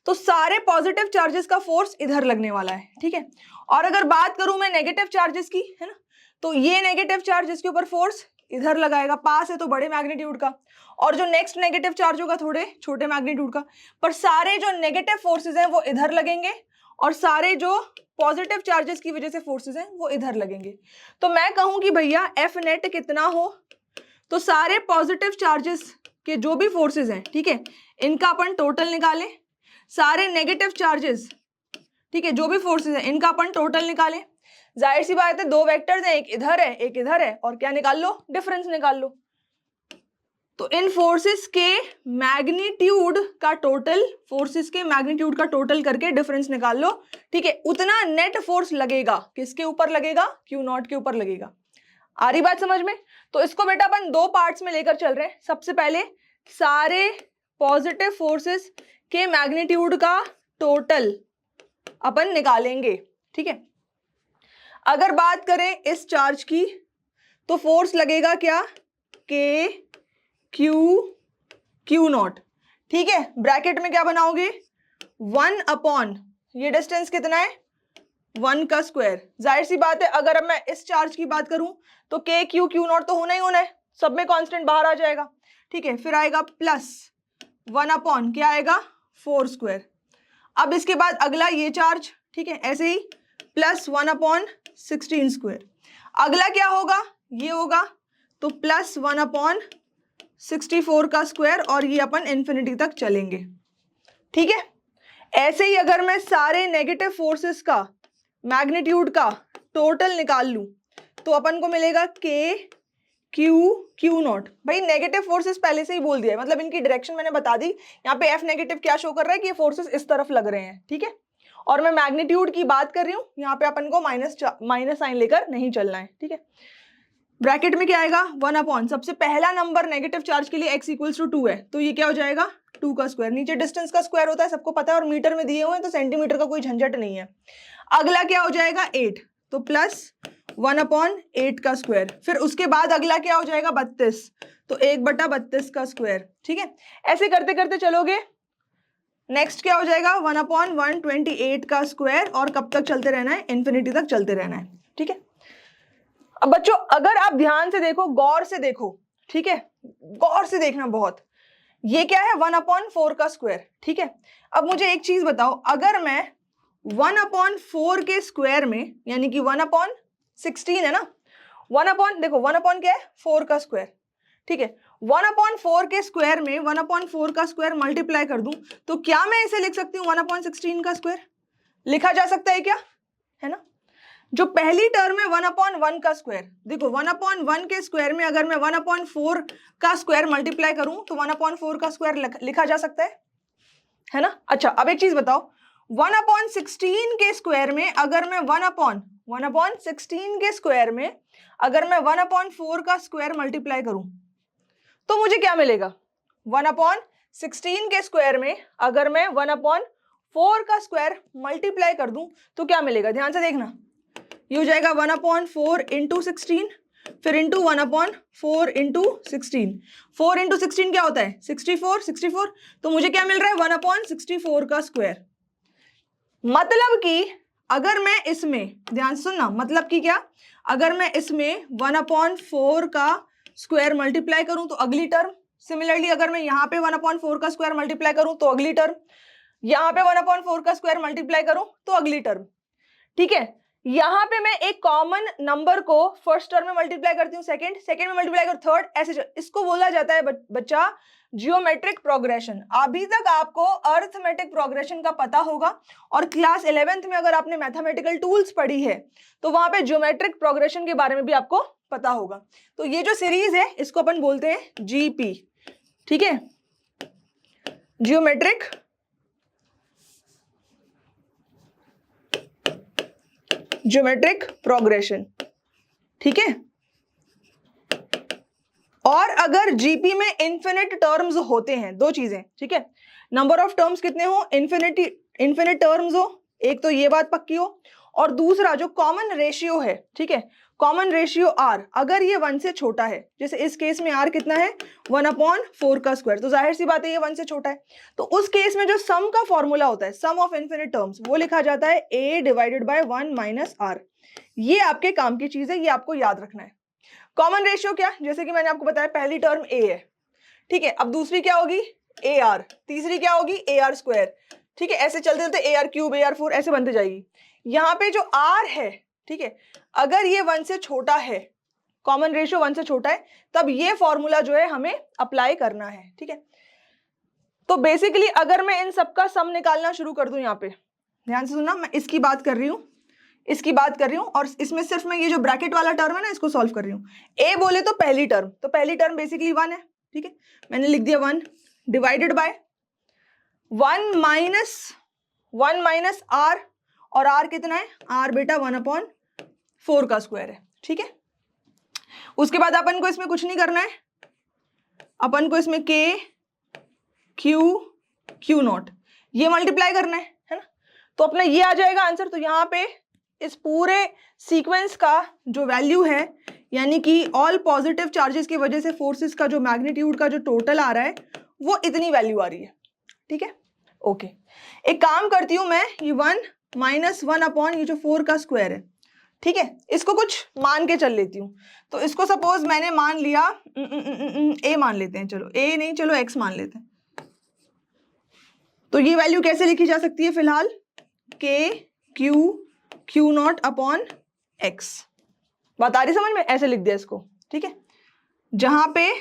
तो सारे पॉजिटिव चार्जेस का फोर्स इधर लगने वाला है, ठीक है। और अगर बात करूं मैं नेगेटिव चार्जेस की, है ना, तो ये नेगेटिव चार्ज इसके ऊपर फोर्स इधर लगाएगा, पास है तो बड़े मैग्नीट्यूड का, और जो नेक्स्ट नेगेटिव चार्ज होगा थोड़े छोटे मैग्नीट्यूड का, पर सारे जो नेगेटिव फोर्सेस हैं वो इधर लगेंगे और सारे जो पॉजिटिव चार्जेस की वजह से फोर्सेस हैं वो इधर लगेंगे। तो मैं कहूं कि भैया एफ नेट कितना हो, तो सारे पॉजिटिव चार्जेस के जो भी फोर्सेस हैं, ठीक है, इनका अपन टोटल निकालें, सारे नेगेटिव चार्जेस, ठीक है, जो भी फोर्सेस हैं इनका अपन टोटल निकालें। जाहिर सी बात है दो वेक्टर्स हैं, एक इधर है एक इधर है, और क्या निकाल लो, डिफरेंस निकाल लो। तो इन फोर्सेस के मैग्नीट्यूड का टोटल, फोर्सेस के मैग्नीट्यूड का टोटल करके डिफरेंस निकाल लो, ठीक है, उतना नेट फोर्स लगेगा, किसके ऊपर लगेगा, क्यू नॉट के ऊपर लगेगा। आ रही बात समझ में? तो इसको बेटा अपन दो पार्ट्स में लेकर चल रहे हैं। सबसे पहले सारे पॉजिटिव फोर्सेस के मैग्नीट्यूड का टोटल अपन निकालेंगे, ठीक है। अगर बात करें इस चार्ज की तो फोर्स लगेगा क्या, के क्यू नॉट, ठीक है। ब्रैकेट में क्या बनाओगे, 1 अपॉन ये डिस्टेंस कितना है 1 का स्क्वायर। जाहिर सी बात है अगर अब मैं इस चार्ज की बात करूं तो के क्यू नॉट तो होना ही होना है, सब में कांस्टेंट बाहर आ जाएगा, ठीक है। फिर आएगा प्लस 1 अपॉन क्या आएगा 4 स्क्वायर। अब इसके बाद अगला ये चार्ज, ठीक है, ऐसे ही प्लस 1 अपॉन 16 स्क्वायर। अगला क्या होगा, ये होगा तो प्लस 1 अपॉन 64 का स्क्वायर, और ये अपन इन्फिनिटी तक चलेंगे, ठीक है। ऐसे ही अगर मैं सारे नेगेटिव फोर्सेस का मैग्नीट्यूड का टोटल निकाल लूं तो अपन को मिलेगा के क्यू नॉट। भाई नेगेटिव फोर्सेस पहले से ही बोल दिया है, मतलब इनकी डायरेक्शन मैंने बता दी। यहाँ पे एफ नेगेटिव क्या शो कर रहा है कि ये फोर्सेस इस तरफ लग रहे हैं, ठीक है। और मैं मैग्नीट्यूड की बात कर रही हूँ, यहाँ पे अपन को माइनस साइन लेकर नहीं चलना है, ठीक है। ब्रैकेट में क्या आएगा 1 अपॉन, सबसे पहला नंबर नेगेटिव चार्ज के लिए x इक्वल्स टू 2 है तो ये क्या हो जाएगा 2 का स्क्वायर। नीचे डिस्टेंस का स्क्वायर होता है सबको पता है, और मीटर में दिए हुए हैं तो सेंटीमीटर का कोई झंझट नहीं है। अगला क्या हो जाएगा 8, तो प्लस 1 अपॉन 8 का स्क्वायर। फिर उसके बाद अगला क्या हो जाएगा 32, तो 1/32 का स्क्वायर, ठीक है। ऐसे करते करते चलोगे, नेक्स्ट क्या हो जाएगा 1 अपॉन 128 का स्क्वायर, और कब तक चलते रहना है, इन्फिनिटी तक चलते रहना है, ठीक है। अब बच्चों अगर आप ध्यान से देखो, गौर से देखो, ठीक है, गौर से देखना बहुत, ये क्या है 1 अपॉन 4 का स्क्वायर, ठीक है। अब मुझे एक चीज बताओ, अगर मैं 1 अपॉन 4 के स्क्वायर में, यानी कि 1 अपॉन 16 है ना, 1 अपॉन, देखो 1 अपॉन क्या है 4 का स्क्वायर, ठीक है। 1 अपॉन 4 के स्क्वायर में 1 अपॉन 4 का स्क्वायर मल्टीप्लाई कर दूं तो क्या मैं इसे लिख सकती हूँ 1 अपॉन 16 का स्क्वायर? लिखा जा सकता है क्या, है ना। जो पहली टर्म है 1 अपॉन 1 का स्क्वायर, देखो 1 अपॉन 1 के स्क्वायर में अगर मैं 1 अपॉन 4 का स्क्वायर मल्टीप्लाई करूं तो 1 अपॉन 4 का स्क्वायर लिखा जा सकता है ना। अच्छा अब एक चीज बताओ, 1 अपॉन 16 के स्क्वायर में अगर मैं 1 अपॉन 16 के स्क्वायर में अगर मैं 1 अपॉन 4 का स्क्वायर मल्टीप्लाई करूं तो मुझे क्या मिलेगा, 1 अपॉन 16 के स्क्वायर में अगर मैं 1 अपॉन 4 का स्क्वायर मल्टीप्लाई कर दूं तो क्या मिलेगा, ध्यान से देखना, ये हो जाएगा 1 अपॉन 4 इंटू 16, फिर इंटू 1 अपॉन 4 इंटू 16। 4 इंटू 16 क्या होता है 64, तो मुझे क्या मिल रहा है 1 अपॉन 64 का स्क्वायर। मतलब कि अगर मैं इसमें, ध्यान से सुनना, मतलब कि क्या, अगर मैं इसमें 1 अपॉन 4 का स्क्वायर मल्टीप्लाई करूं तो अगली टर्म, सिमिलरली अगर मैं यहाँ पे 1 अपॉन 4 का स्क्वायर मल्टीप्लाई करूं तो अगली टर्म, यहाँ पे 1 अपॉन 4 का स्क्वायर मल्टीप्लाई करूं तो अगली टर्म, ठीक है। यहां पे मैं एक कॉमन नंबर को फर्स्ट टर्म में मल्टीप्लाई करती हूँ, सेकंड में मल्टीप्लाई कर थर्ड, ऐसे इसको बोला जाता है बच्चा जियोमेट्रिक प्रोग्रेशन। अभी तक आपको अर्थमेटिक प्रोग्रेशन का पता होगा, और क्लास 11th में अगर आपने मैथमेटिकल टूल्स पढ़ी है तो वहां पे जियोमेट्रिक प्रोग्रेशन के बारे में भी आपको पता होगा। तो ये जो सीरीज है इसको अपन बोलते हैं जीपी, ठीक है, जियोमेट्रिक प्रोग्रेशन, ठीक है। और अगर जीपी में इन्फिनिट टर्म्स होते हैं, दो चीजें, ठीक है, नंबर ऑफ टर्म्स कितने हो, इन्फिनिट टर्म्स हो, एक तो ये बात पक्की हो, और दूसरा जो कॉमन रेशियो है, ठीक है, कॉमन रेशियो आर, अगर ये 1 से छोटा है, जैसे इस केस में आर कितना है 1/4 का स्क्वायर, तो जाहिर सी बात है ये 1 से छोटा है, तो उस केस में जो सम का फॉर्मूला होता है, सम ऑफ इन्फिनिट टर्म्स, वो लिखा जाता है a divided by 1 minus R. ये आपके काम की चीज है, ये आपको याद रखना है। कॉमन रेशियो क्या, जैसे कि मैंने आपको बताया पहली टर्म a है, ठीक है, अब दूसरी क्या होगी AR, तीसरी क्या होगी AR स्क्वायर, ठीक है, ऐसे चलते चलते AR क्यूब, AR4 ऐसे बनते जाएगी। यहाँ पे जो R है, ठीक है, अगर ये 1 से छोटा है, कॉमन रेशियो 1 से छोटा है, तब ये फॉर्मूला जो है हमें अप्लाई करना है, ठीक है। तो बेसिकली अगर मैं इन सबका सम निकालना शुरू कर दूं, यहाँ पे ध्यान से सुनना, मैं इसकी बात कर रही हूँ, इसकी बात कर रही हूँ, और इसमें सिर्फ मैं ये जो ब्रैकेट वाला टर्म है ना इसको सॉल्व कर रही हूँ। ए बोले तो पहली टर्म, तो पहली टर्म बेसिकली 1 है, ठीक है, मैंने लिख दिया 1 डिवाइडेड बाय 1 माइनस आर, और आर कितना है, आर बेटा 1/4 का स्क्वायर है, ठीक है। उसके बाद अपन को इसमें कुछ नहीं करना है, अपन को इसमें के क्यू नॉट ये मल्टीप्लाई करना है ना, तो अपना ये आ जाएगा आंसर। तो यहाँ पे इस पूरे सीक्वेंस का जो वैल्यू है, यानी कि ऑल पॉजिटिव चार्जेस की वजह से फोर्सेस का जो मैग्नीट्यूड का जो टोटल आ रहा है वो इतनी वैल्यू आ रही है, ठीक है, ओके। एक काम करती हूं मैं, ये 1 माइनस 1 ये जो 4 का स्क्वायर है, ठीक है, इसको कुछ मान के चल लेती हूँ। तो इसको सपोज मैंने मान लिया ए मान लेते हैं, चलो ए नहीं, चलो एक्स मान लेते हैं। तो ये वैल्यू कैसे लिखी जा सकती है फिलहाल, के क्यू नॉट अपॉन एक्स, बात आ रही समझ में, ऐसे लिख दिया इसको, ठीक है, जहां पे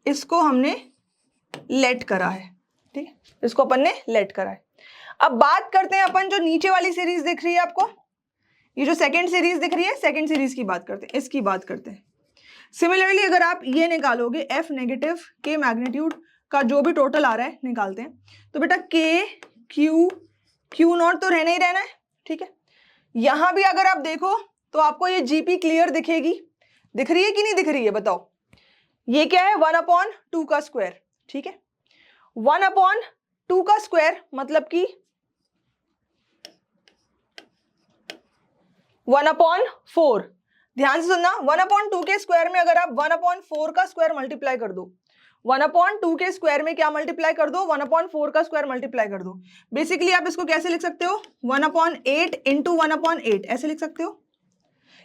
इसको हमने लेट करा है, ठीक है, इसको अपन ने लेट करा है। अब बात करते हैं अपन जो नीचे वाली सीरीज दिख रही है आपको, ये जो सेकंड सीरीज दिख रही है, सेकंड सीरीज की बात करते हैं, इसकी बात करते हैं। सिमिलरली अगर आप ये निकालोगे एफ नेगेटिव के मैग्नीट्यूड का जो भी टोटल आ रहा है निकालते हैं, तो बेटा के क्यू नॉट तो रहना ही रहना है, ठीक है। यहां भी अगर आप देखो तो आपको ये जीपी क्लियर दिखेगी, दिख रही है कि नहीं दिख रही है बताओ, ये क्या है 1/2 का स्क्वायर, ठीक है, 1/2 का स्क्वायर मतलब कि 1/4, ध्यान से सुनना, 1/2 के स्क्वायर में अगर आप 1/4 का स्क्वायर मल्टीप्लाई कर दो, 1/2 के स्क्वायर में क्या मल्टीप्लाई कर दो, 1/4 का स्क्वायर मल्टीप्लाई कर दो। बेसिकली आप इसको कैसे लिख सकते हो, 1/8 इंटू 1/8 ऐसे लिख सकते हो,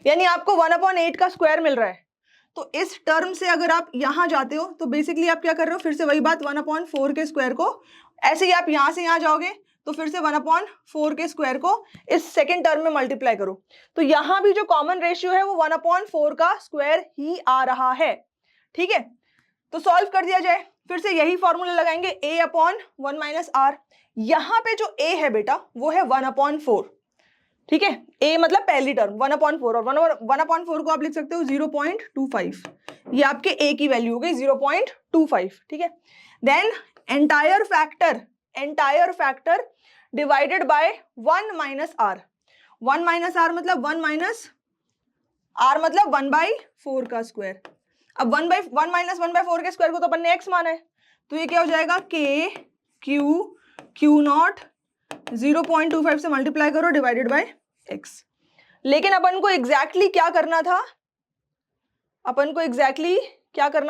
यानी आपको 1/8 का स्क्वायर मिल रहा है। तो इस टर्म से अगर आप यहां जाते हो तो बेसिकली आप क्या कर रहे हो, फिर से वही बात, 1/4 के स्क्वायर को ऐसे ही आप यहां से यहां जाओगे तो फिर से 1/4 के स्क्वायर को इस सेकंड टर्म में मल्टीप्लाई करो, तो यहां भी जो कॉमन रेशियो है वो 1/4 का स्क्वायर ही आ रहा है, ठीक है। तो सॉल्व कर दिया जाए, फिर से यही फॉर्मूला लगाएंगे, a/1 माइनस आर, यहां पे जो a है बेटा वो है 1/4, ठीक है, a मतलब पहली टर्म 1/4, और 1/4 को आप लिख सकते हो 0.25, ये आपके a की वैल्यू हो गई 0.25, ठीक है। Then entire factor divided by 1 minus R, 1 minus R मतलब 1 माइनस आर मतलब 1/4 का स्क्वायर। अब 1 माइनस 1/4 के स्क्वायर को तो अपन ने x माना है, तो ये क्या हो जाएगा, के क्यू नॉट 0.25 से मल्टीप्लाई करो डिवाइडेड बाय x। लेकिन अपन को एग्जैक्टली क्या करना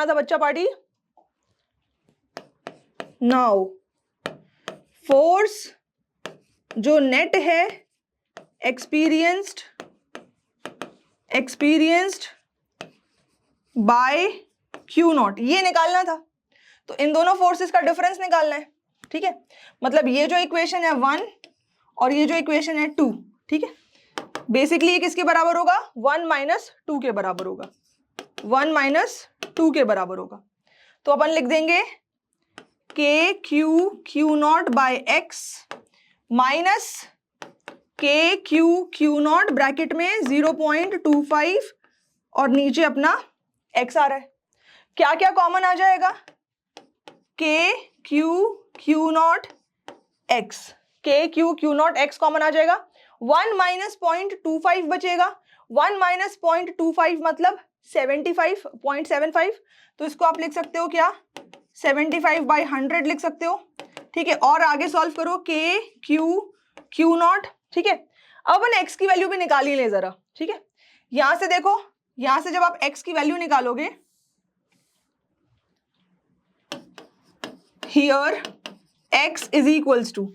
था, बच्चा पार्टी, नाउ फोर्स जो नेट है एक्सपीरियंस्ड बाय क्यू नॉट, ये निकालना था। तो इन दोनों फोर्सेस का डिफरेंस निकालना है, ठीक है, मतलब ये जो इक्वेशन है 1 और ये जो इक्वेशन है 2, ठीक है, बेसिकली ये किसके बराबर होगा? 1 माइनस 2 के बराबर होगा, 1 माइनस 2 के बराबर होगा। तो अपन लिख देंगे K Q naught by X minus K Q naught bracket में 0.25 और नीचे अपना x आ रहा है। क्या क्या कॉमन आ जाएगा? के क्यू नॉट एक्स, के क्यू नॉट एक्स कॉमन आ जाएगा। 1 माइनस 0.25 बचेगा, 1 माइनस 0.25 मतलब 75.75, तो इसको आप लिख सकते हो क्या? 75/100 लिख सकते हो, ठीक है। और आगे सॉल्व करो के क्यू नॉट, ठीक है। अब अपन x की वैल्यू भी निकाल ही ले जरा, ठीक है। यहां से देखो, यहां से जब आप x की वैल्यू निकालोगे, here x is equals to,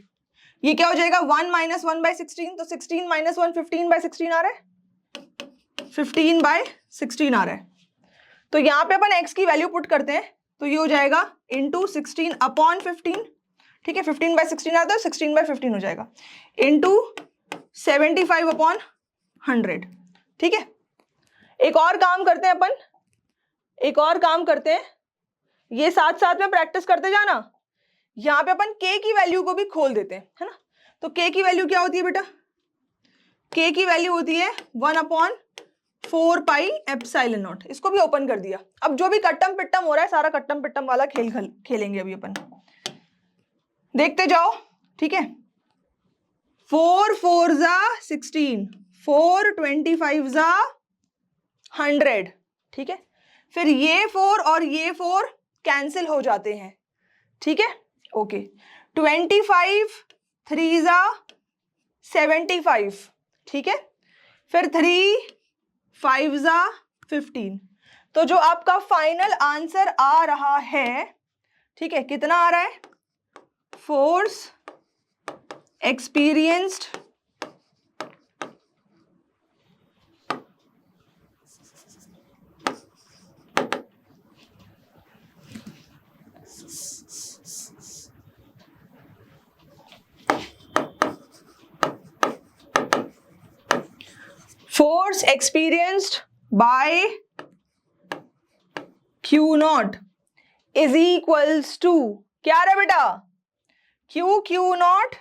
ये क्या हो जाएगा? 1 माइनस 1/16, तो 16 माइनस 1 15/16 आ रहा है, 15/16 आ रहा है। तो यहाँ पे अपन x की वैल्यू पुट करते हैं, तो ये हो जाएगा इंटू 16/15, ठीक है। 15/16 आता है, 16/15 हो जाएगा, इंटू 75/100, ठीक है। एक और काम करते हैं अपन, एक और काम करते हैं, ये साथ साथ में प्रैक्टिस करते जाना। यहाँ पे अपन k की वैल्यू को भी खोल देते हैं, है ना। तो k की वैल्यू क्या होती है बेटा? k की वैल्यू होती है 1/4 पाई एप्सिलॉन नॉट। इसको भी ओपन कर दिया। अब जो भी कट्टम पिट्टम हो रहा है, सारा कट्टम पिट्टम वाला खेल खेलेंगे अभी अपन, देखते जाओ, ठीक है। 4 4 जा 16, 4 25 जा 100, ठीक है। फिर ये 4 और ये 4 कैंसिल हो जाते हैं, ठीक है, ओके। 25 3 जा 75, ठीक है। फिर 3 5 जा 15। तो जो आपका फाइनल आंसर आ रहा है, ठीक है, कितना आ रहा है? Force experienced force experienced by Q naught is equals to, क्या रहा बेटा? Q naught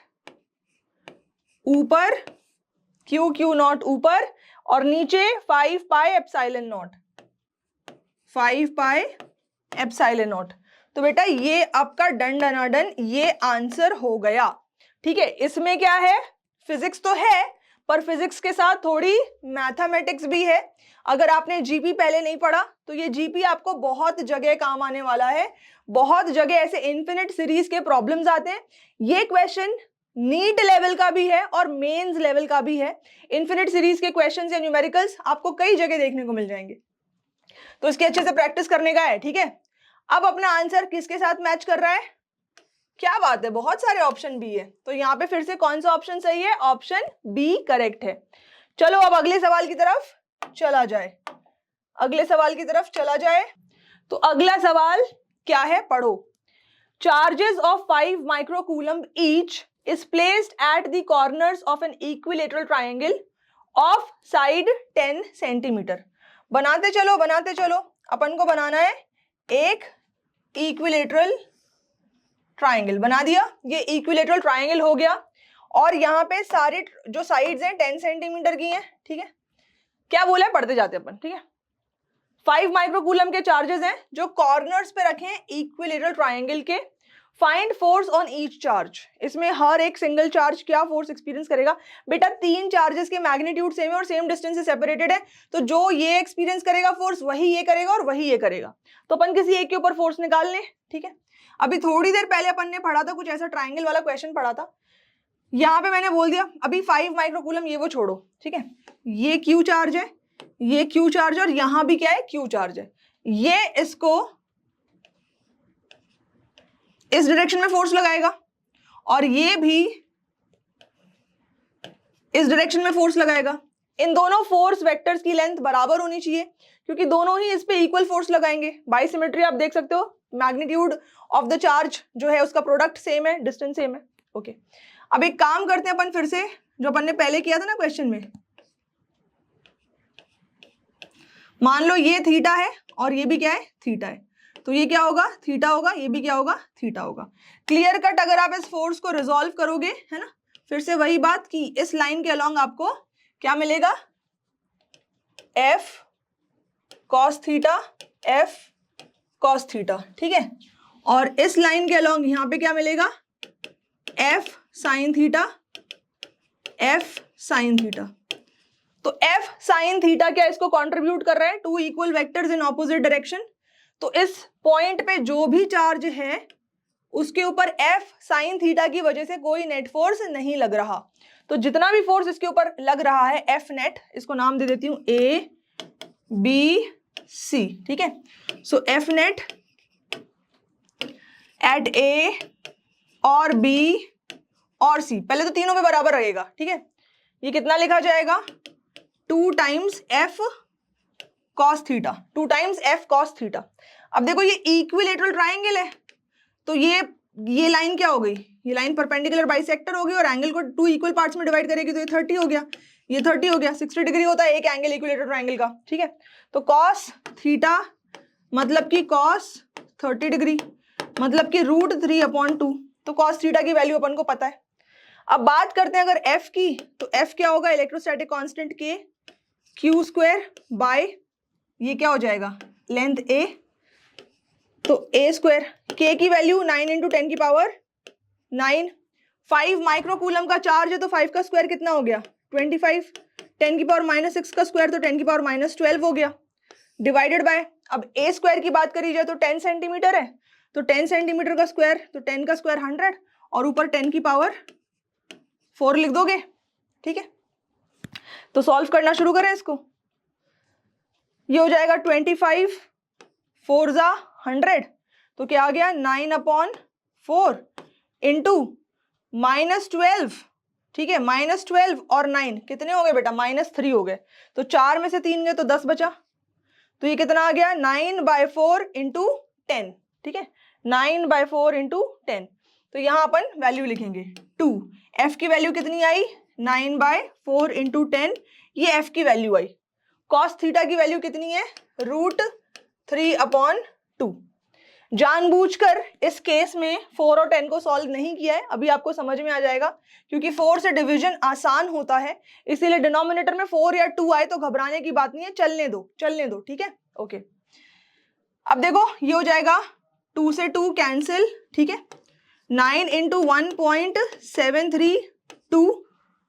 ऊपर, Q naught ऊपर और नीचे 5 pi epsilon not, 5 pi epsilon not. तो बेटा ये आपका डन डनाडन ये आंसर हो गया, ठीक है। इसमें क्या है? फिजिक्स तो है, पर फिजिक्स के साथ थोड़ी मैथमेटिक्स भी है। अगर आपने जीपी पहले नहीं पढ़ा तो ये जीपी आपको बहुत जगह काम आने वाला है। बहुत जगह ऐसे इन्फिनिट सीरीज के प्रॉब्लम्स आते हैं। ये क्वेश्चन नीट लेवल का भी है और मेंस लेवल का भी है। इन्फिनिट सीरीज के क्वेश्चंस या न्यूमेरिकल्स आपको कई जगह देखने को मिल जाएंगे, तो इसके अच्छे से प्रैक्टिस करने का है, ठीक है। अब अपना आंसर किसके साथ मैच कर रहा है? क्या बात है, बहुत सारे ऑप्शन बी है। तो यहाँ पे फिर से कौन सा ऑप्शन सही है? ऑप्शन बी करेक्ट है। चलो अब अगले सवाल की तरफ चला जाए, अगले सवाल की तरफ चला जाए। तो अगला सवाल क्या है, पढ़ो। Charges of 5 microcoulomb each is placed at the corners of an equilateral triangle of side 10 centimetre. बनाते चलो बनाते चलो, अपन को बनाना है एक इक्विलेटरल ट्राइंगल। बना दिया, ये इक्विलेटरल ट्राइंगल हो गया और यहाँ पे सारे जो साइड्स हैं 10 सेंटीमीटर की हैं, ठीक है। क्या बोला है, पढ़ते जाते अपन, ठीक है। 5 माइक्रोकूलम के चार्जेस हैं जो कॉर्नर्स पे रखे हैं इक्विलेटरल ट्राइंगल के। Find force on each charge. इसमें हर एक सिंगल चार्ज क्या फोर्स एक्सपीरियंस करेगा? बेटा 3 चार्जेस के मैग्नीट्यूड सेम है और सेम डिस्टेंस से सेपरेटेड है, तो जो ये एक्सपीरियंस करेगा फोर्स वही ये करेगा और वही ये करेगा। तो अपन किसी एक के ऊपर फोर्स निकाल लें, ठीक है। अभी थोड़ी देर पहले अपन ने पढ़ा था, कुछ ऐसा ट्राइंगल वाला क्वेश्चन पढ़ा था। यहाँ पे मैंने बोल दिया अभी 5 माइक्रोकूलम ये वो छोड़ो, ठीक है। ये क्यू चार्ज है, ये क्यू चार्ज और यहाँ भी क्या है, क्यू चार्ज है। ये इसको इस डायरेक्शन में फोर्स लगाएगा और ये भी इस डायरेक्शन में फोर्स लगाएगा। इन दोनों फोर्स वेक्टर्स की लेंथ बराबर होनी चाहिए क्योंकि दोनों ही इस पे इक्वल फोर्स लगाएंगे। बाई सिमेट्री आप देख सकते हो, मैग्नीट्यूड ऑफ द चार्ज जो है उसका प्रोडक्ट सेम है, डिस्टेंस सेम है, ओके। अब एक काम करते हैं अपन फिर से, जो अपन ने पहले किया था ना क्वेश्चन में, मान लो ये थीटा है और ये भी क्या है, थीटा है, तो ये क्या होगा, थीटा होगा, ये भी क्या होगा, थीटा होगा। क्लियर कट अगर आप इस फोर्स को रिजॉल्व करोगे, है ना, फिर से वही बात कि इस लाइन के अलोंग आपको क्या मिलेगा, F cos theta, F cos theta, ठीक है। और इस लाइन के अलोंग यहां पे क्या मिलेगा, F sine theta, F sine theta. तो एफ साइन थीटा क्या इसको कंट्रीब्यूट कर रहा है, two equal vectors in opposite direction. तो इस पॉइंट पे जो भी चार्ज है उसके ऊपर एफ साइन थीटा की वजह से कोई नेट फोर्स नहीं लग रहा। तो जितना भी फोर्स इसके ऊपर लग रहा है एफ नेट, इसको नाम दे देती हूं ए बी सी, ठीक है। सो एफ नेट एट ए और बी और सी, पहले तो तीनों पे बराबर रहेगा, ठीक है। ये कितना लिखा जाएगा, 2 times F cos theta, 2 times F cos theta. अब देखो ये इक्विलेटरल ट्राइंगल है, तो ये लाइन क्या हो गई, ये लाइन परपेंडिकुलर बाइसेक्टर होगी और एंगल को 2 इक्वल पार्ट्स में डिवाइड करेगी, तो ये 30 हो गया, ये 30 हो गया, 60 डिग्री होता है एक एंगल इक्विलेटरल ट्राइंगल का, ठीक है। तो कॉस थीटा मतलब कि कॉस 30 डिग्री मतलब कि √3/2, तो कॉस थीटा की वैल्यू अपन को पता है। अब बात करते हैं अगर एफ की, तो एफ क्या होगा, इलेक्ट्रोस्टैटिक कांस्टेंट के क्यू स्क्वायर बाय ये क्या हो जाएगा, लेंथ ए, तो ए स्क्वायर, के की वैल्यू 9 × 10 की पावर 9, 5 माइक्रोकूलम का चार्ज है, तो 5 का स्क्वायर कितना हो गया, 25, 10 की पावर -6 का स्क्वायर तो 10 की पावर -12 हो गया, डिवाइडेड बाय, अब ए स्क्वायर की बात करी जाए तो 10 सेंटीमीटर है, तो 10 सेंटीमीटर का स्क्वायर, तो 10 का स्क्वायर 100 और ऊपर 10 की पावर 4 लिख दोगे, ठीक है। तो सॉल्व करना शुरू करें इसको, ये हो जाएगा 25 4 × 100, तो क्या आ गया 9/4 इंटू -12, ठीक है, -12 और 9 कितने हो गए बेटा, -3 हो गए, तो 4 में से 3 गए तो 10 बचा, तो ये कितना आ गया 9/4 × 10, ठीक है, 9/4 × 10। तो यहां अपन वैल्यू लिखेंगे 2, एफ की वैल्यू कितनी आई 9/4 × 10, ये एफ की वैल्यू आई। कॉस थीटा की वैल्यू कितनी है, √3/2। जानबूझकर इस केस में 4 और 10 को सॉल्व नहीं किया है, अभी आपको समझ में आ जाएगा, क्योंकि 4 से डिवीजन आसान होता है, इसीलिए डिनोमिनेटर में 4 या 2 आए तो घबराने की बात नहीं है, चलने दो, ठीक है, ओके। अब देखो ये हो जाएगा 2 से 2 कैंसिल, ठीक है, 9 × 1.732,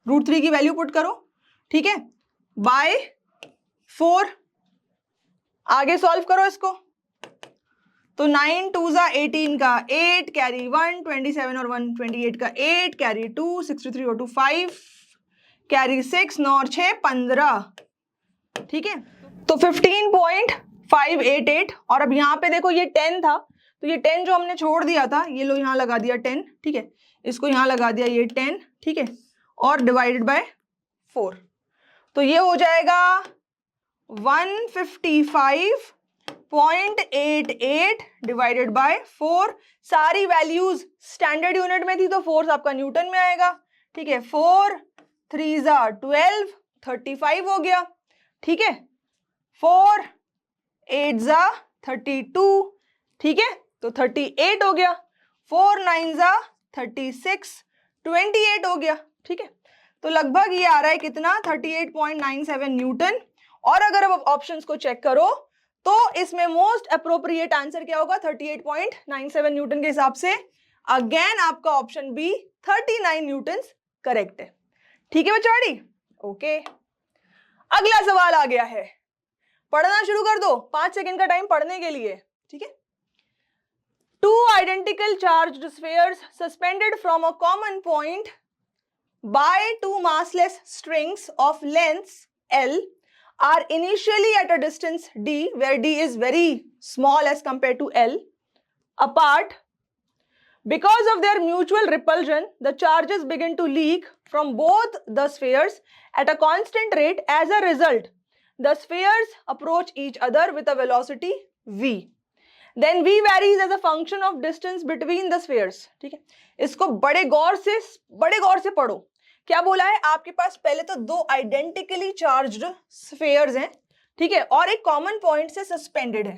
√3 की वैल्यू पुट करो, ठीक है, बाय 4, आगे सॉल्व करो इसको, तो 9 2 × 18 का 8 कैरी 1, 27 और 1 28 का 8 कैरी 2, 63 और 2 5 कैरी 6, 9 और 6 15, ठीक है। तो 15.588, और अब यहाँ पे देखो ये 10 था, तो ये 10 जो हमने छोड़ दिया था, ये लो यहाँ लगा दिया 10, ठीक है, इसको यहाँ लगा दिया ये 10, ठीक है, और डिवाइडेड बाय 4, तो ये हो जाएगा 155.88 डिवाइडेड बाय 4। सारी वैल्यूज स्टैंडर्ड यूनिट में थी, तो फोर्स आपका न्यूटन में आएगा, ठीक है, 4 3 × 12 35 हो गया, ठीक है, 4 8 × 32, ठीक है, तो 38 हो गया, 4 9 × 36 28 हो गया, ठीक है। तो लगभग ये आ रहा है कितना 38.97 न्यूटन। और अगर अब ऑप्शंस को चेक करो तो इसमें मोस्ट अप्रोप्रिएट आंसर क्या होगा 38.97 न्यूटन के हिसाब से अगेन आपका ऑप्शन बी 39 न्यूटन करेक्ट है, ठीक है बच्चों, ओके। अगला सवाल आ गया है, पढ़ना शुरू कर दो, 5 सेकंड का टाइम पढ़ने के लिए, ठीक है। Two identical charged spheres suspended from a common point by two massless strings of lengths L are initially at a distance d, where d is very small as compared to L, apart. Because of their mutual repulsion, the charges begin to leak from both the spheres at a constant rate. As a result, the spheres approach each other with a velocity v. Then v varies as a function of distance between the spheres, ठीक है। इसको बड़े गौर से पढ़ो। क्या बोला है, आपके पास पहले तो 2 आइडेंटिकली चार्ज्ड स्फीयर्स हैं, ठीक है, और एक कॉमन पॉइंट से सस्पेंडेड है।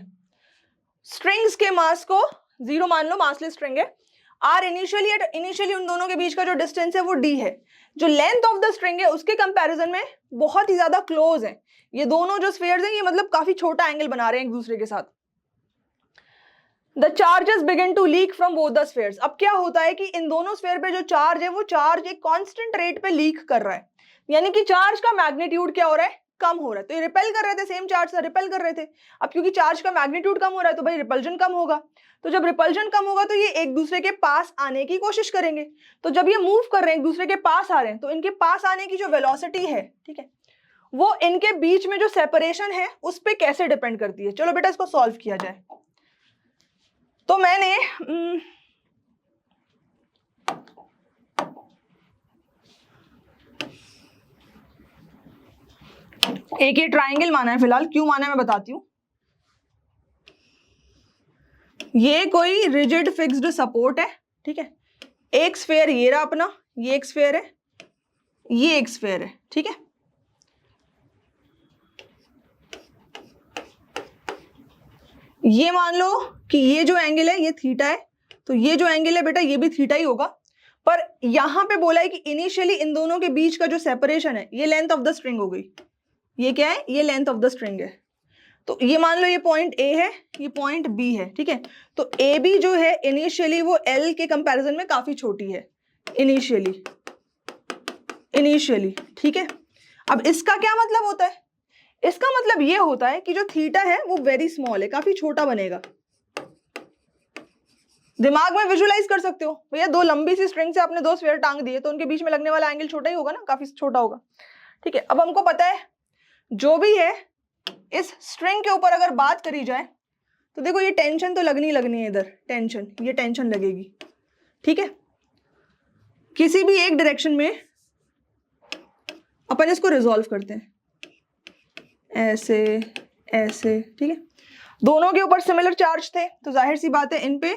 स्ट्रिंग्स के मास को 0 मान लो, मासलेस स्ट्रिंग है। आर इनिशियली उन दोनों के बीच का जो डिस्टेंस है वो d है। जो लेंथ ऑफ द स्ट्रिंग है उसके कंपैरिजन में बहुत ही ज्यादा क्लोज है। ये दोनों जो स्फीयर्स हैं ये मतलब काफी छोटा एंगल बना रहे हैं एक दूसरे के साथ। The charges begin to leak from both the spheres. अब क्या होता है कि इन दोनों स्फीयर पे जो चार्ज है वो चार्ज एक कांस्टेंट रेट पे लीक कर रहा है, यानी कि चार्ज का मैग्नीट्यूड क्या हो रहा है, कम हो रहा है। तो ये रिपेल कर रहे थे, सेम चार्ज से रिपेल कर रहे थे। अब क्योंकि चार्ज का मैग्नीट्यूड कम हो रहा है तो भाई रिपल्जन कम होगा। तो जब रिपल्जन कम होगा तो ये एक दूसरे के पास आने की कोशिश करेंगे। तो जब ये मूव कर रहे हैं एक दूसरे के पास आ रहे हैं तो इनके पास आने की जो वेलोसिटी है, ठीक है, वो इनके बीच में जो सेपरेशन है उस पर कैसे डिपेंड करती है। चलो बेटा इसको सॉल्व किया जाए। तो मैंने एक ये ट्राइंगल माना है, फिलहाल क्यों माना है मैं बताती हूं। ये कोई रिजिड फिक्स्ड सपोर्ट है, ठीक है। एक स्फीयर ये रहा अपना, ये एक स्फीयर है, ये एक स्फीयर है, ठीक है। ये मान लो कि ये जो एंगल है ये थीटा है, तो ये जो एंगल है बेटा ये भी थीटा ही होगा। पर यहां पे बोला है कि इनिशियली इन दोनों के बीच का जो सेपरेशन है ये लेंथ ऑफ द स्ट्रिंग हो गई। ये क्या है, ये लेंथ ऑफ द स्ट्रिंग है। तो ये मान लो ये पॉइंट ए है, ये पॉइंट बी है, ठीक है। तो ए बी जो है इनिशियली वो एल के कंपैरिजन में काफी छोटी है, इनिशियली, ठीक है। अब इसका क्या मतलब होता है, इसका मतलब ये होता है कि जो थीटा है वो वेरी स्मॉल है, काफी छोटा बनेगा। दिमाग में विजुअलाइज कर सकते हो भैया, दो लंबी सी स्ट्रिंग से आपने दो स्फीयर टांग दिए तो उनके बीच में लगने वाला एंगल छोटा ही होगा ना, काफी छोटा होगा, ठीक है। अब हमको पता है जो भी है इस स्ट्रिंग के ऊपर अगर बात करी जाए तो देखो ये टेंशन तो लगनी है, इधर टेंशन, ये टेंशन लगेगी, ठीक है। किसी भी एक डायरेक्शन में अपन इसको रिजॉल्व करते हैं ऐसे ऐसे, ठीक है। दोनों के ऊपर सिमिलर चार्ज थे तो जाहिर सी बात है इन पे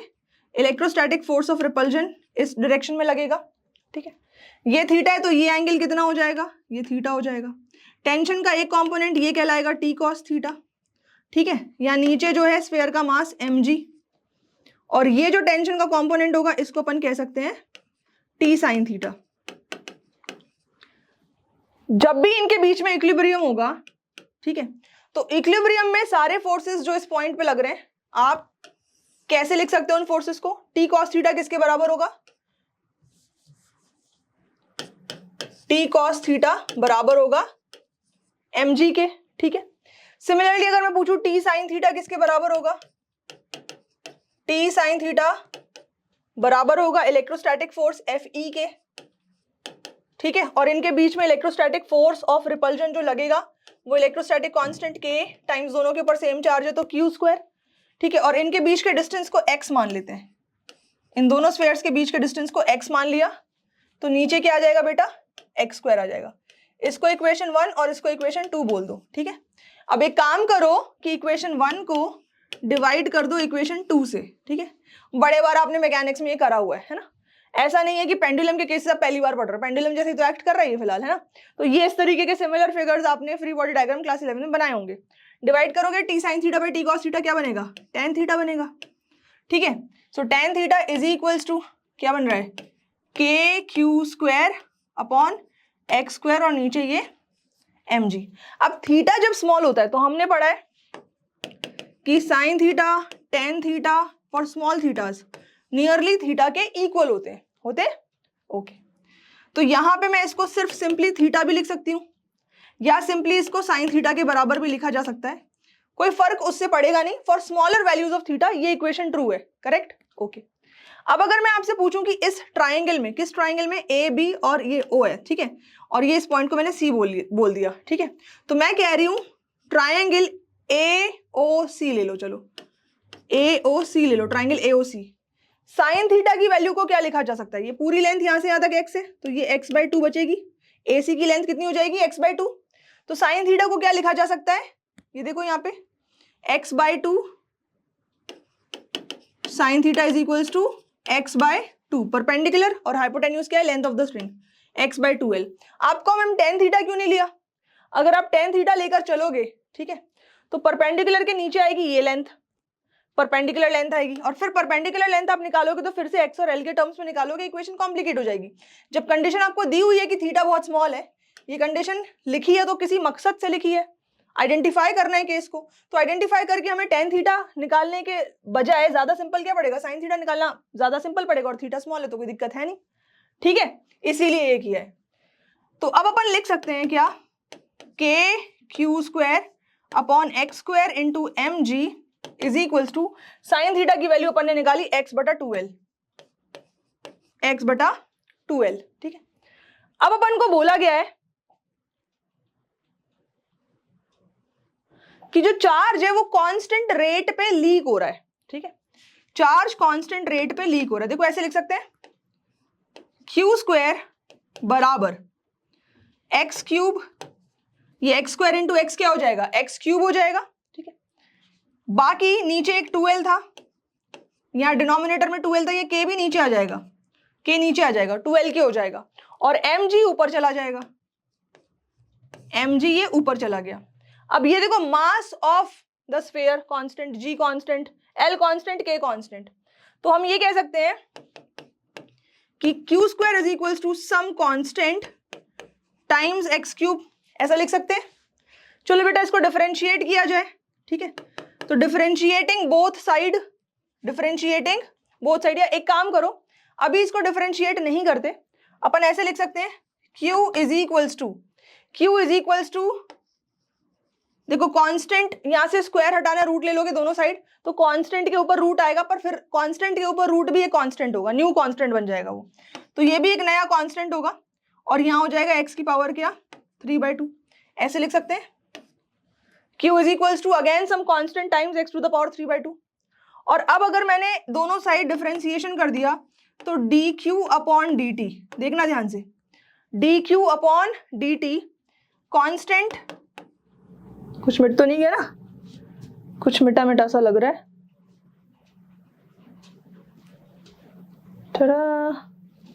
इलेक्ट्रोस्टैटिक फोर्स ऑफ रिपल्जन इस डायरेक्शन में लगेगा, ठीक है। ये थीटा है तो ये एंगल कितना हो जाएगा, ये थीटा हो जाएगा। टेंशन का एक कंपोनेंट ये कहलाएगा टी कॉस थीटा, ठीक है। या नीचे जो है स्फीयर का मास mg, और ये जो टेंशन का कंपोनेंट होगा इसको अपन कह सकते हैं टी साइन थीटा। जब भी इनके बीच में इक्विलिब्रियम होगा, ठीक है, तो इक्विलिब्रियम में सारे फोर्सेस जो इस पॉइंट पे लग रहे हैं आप कैसे लिख सकते हो उन फोर्सेस को, टी कॉस थीटा किसके बराबर होगा, टी कॉस थीटा बराबर होगा mg के, ठीक है। सिमिलरली अगर मैं पूछूं टी साइन थीटा किसके बराबर होगा, टी साइन थीटा बराबर होगा इलेक्ट्रोस्टैटिक फोर्स Fe के, ठीक है। और इनके बीच में इलेक्ट्रोस्टैटिक फोर्स ऑफ रिपल्जन जो लगेगा वो इलेक्ट्रोस्टैटिक कांस्टेंट K टाइम्स दोनों के ऊपर सेम चार्ज है तो Q², ठीक है। और इनके बीच के डिस्टेंस को x मान लेते हैं, इन दोनों स्फीयर्स के बीच के डिस्टेंस को x मान लिया तो नीचे क्या आ जाएगा बेटा, x² आ जाएगा। इसको इक्वेशन 1 और इसको इक्वेशन 2 बोल दो, ठीक है। अब एक काम करो कि इक्वेशन 1 को डिवाइड कर दो इक्वेशन 2 से, ठीक है। बड़े बार आपने मैकेनिक्स में ये करा हुआ है ना, ऐसा नहीं है कि पेंडुलम के केसेस आप पहली बार पढ़ रहे हो, पेंडुलम जैसे तो एक्ट कर रहा है फिलहाल, है ना। तो ये इस तरीके के सिमिलर फिगर्स आपने फ्री बॉडी डायग्राम क्लास 11 में बनाए होंगे। डिवाइड करोगे T sine theta by T cos theta क्या बनेगा, टेन थीटा बनेगा, ठीक है। So tan theta is equals to क्या बन रहा है, K Q square upon X square और नीचे ये mg। अब थीटा जब स्मॉल होता है तो हमने पढ़ा है कि sine theta tan theta for small thetas nearly theta के इक्वल होते ओके। तो यहां पे मैं इसको सिर्फ सिंपली थीटा भी लिख सकती हूँ या सिंपली इसको साइन थीटा के बराबर भी लिखा जा सकता है, कोई फर्क उससे पड़ेगा नहीं। For smaller values of theta ये इक्वेशन ट्रू है, करेक्ट, ओके। अब अगर मैं आपसे पूछूं कि इस ट्राइंगल में, किस ट्राइंगल में ए बी और ये ओ है, ठीक है, और ये इस पॉइंट को मैंने सी बोल दिया, ठीक है। तो मैं कह रही हूं ट्राइंगल AOC ले लो, चलो AOC ले लो, ट्राइंगल AOC। साइन थीटा की वैल्यू को क्या लिखा जा सकता है, ये पूरी लेंथ यहां से यहां तक x है तो ये x/2 बचेगी। AC की लेंथ कितनी हो जाएगी, x/2। तो साइन थीटा को क्या लिखा जा सकता है, ये देखो यहाँ पे x/2 sine theta is equals to x/2, perpendicular और हाइपोटेन्यूज क्या है, length of the string x/2l। आपको मैम टेन थीटा क्यों नहीं लिया, अगर आप टेन थीटा लेकर चलोगे, ठीक है, तो परपेंडिकुलर के नीचे आएगी ये लेंथ, परपेंडिकुलर लेंथ आएगी, और फिर परपेंडिकुलर लेंथ आप निकालोगे तो फिर से एक्स और एल के टर्म्स में निकालोगे, इक्वेशन कॉम्प्लिकेट हो जाएगी। जब कंडीशन आपको दी हुई है कि थीटा बहुत स्मॉल है, ये कंडीशन लिखी है तो किसी मकसद से लिखी है, आइडेंटिफाई करना है केस को, तो आइडेंटिफाई करके हमें टेन थीटा निकालने के बजाय ज्यादा सिंपल क्या पड़ेगा, साइन थीटा निकालना ज्यादा सिंपल पड़ेगा, और थीटा स्मॉल है तो कोई दिक्कत है नहीं, ठीक है, इसीलिए ये किया है। तो अब अपन लिख सकते हैं क्या, K Q square upon X square into M G is equals to sine theta की वैल्यू अपन ने निकाली एक्स बटा 2l, एक्स बटा 2l, ठीक है। अब अपन को बोला गया है कि जो चार्ज है वो कांस्टेंट रेट पे लीक हो रहा है, ठीक है, चार्ज कांस्टेंट रेट पे लीक हो रहा है। देखो ऐसे लिख सकते हैं, क्यू स्क्वायर बराबर एक्स क्यूब, ये एक्स स्क्वायर इंटू एक्स क्या हो जाएगा, एक्स क्यूब हो जाएगा, ठीक है। बाकी नीचे एक 2l था, यहाँ डिनोमिनेटर में 2l था, ये k भी नीचे आ जाएगा, k नीचे आ जाएगा, 2l के हो जाएगा, और mg ऊपर चला जाएगा, mg ये ऊपर चला गया। अब ये देखो mass of the sphere constant, g constant, l constant, k constant, तो हम ये कह सकते हैं कि q square is equals to some constant times X cube, ऐसा लिख सकते हैं। चलो बेटा इसको डिफरेंशिएट किया जाए, ठीक है, तो differentiating both side, differentiating both side, या एक काम करो अभी इसको डिफरेंशिएट नहीं करते, अपन ऐसे लिख सकते हैं q इज इक्वल्स टू, देखो कांस्टेंट, यहां से स्क्वायर हटाना, रूट ले लोगे दोनों साइड, तो कांस्टेंट के ऊपर रूट आएगा, पर फिर कांस्टेंट के ऊपर रूट भी एक कांस्टेंट होगा, न्यू कांस्टेंट बन जाएगा वो, तो ये भी एक नया कांस्टेंट होगा, और यहां हो जाएगा x की पावर क्या 3/2, ऐसे लिख सकते हैं q is equals to again some constant times x to the power 3/2। और अब अगर मैंने दोनों साइड डिफरेंशिएशन कर दिया तो dq अपॉन dt, देखना ध्यान से, dq अपॉन dt कांस्टेंट, कुछ मिट तो नहीं गया ना, कुछ मिटा मिटा सा लग रहा है,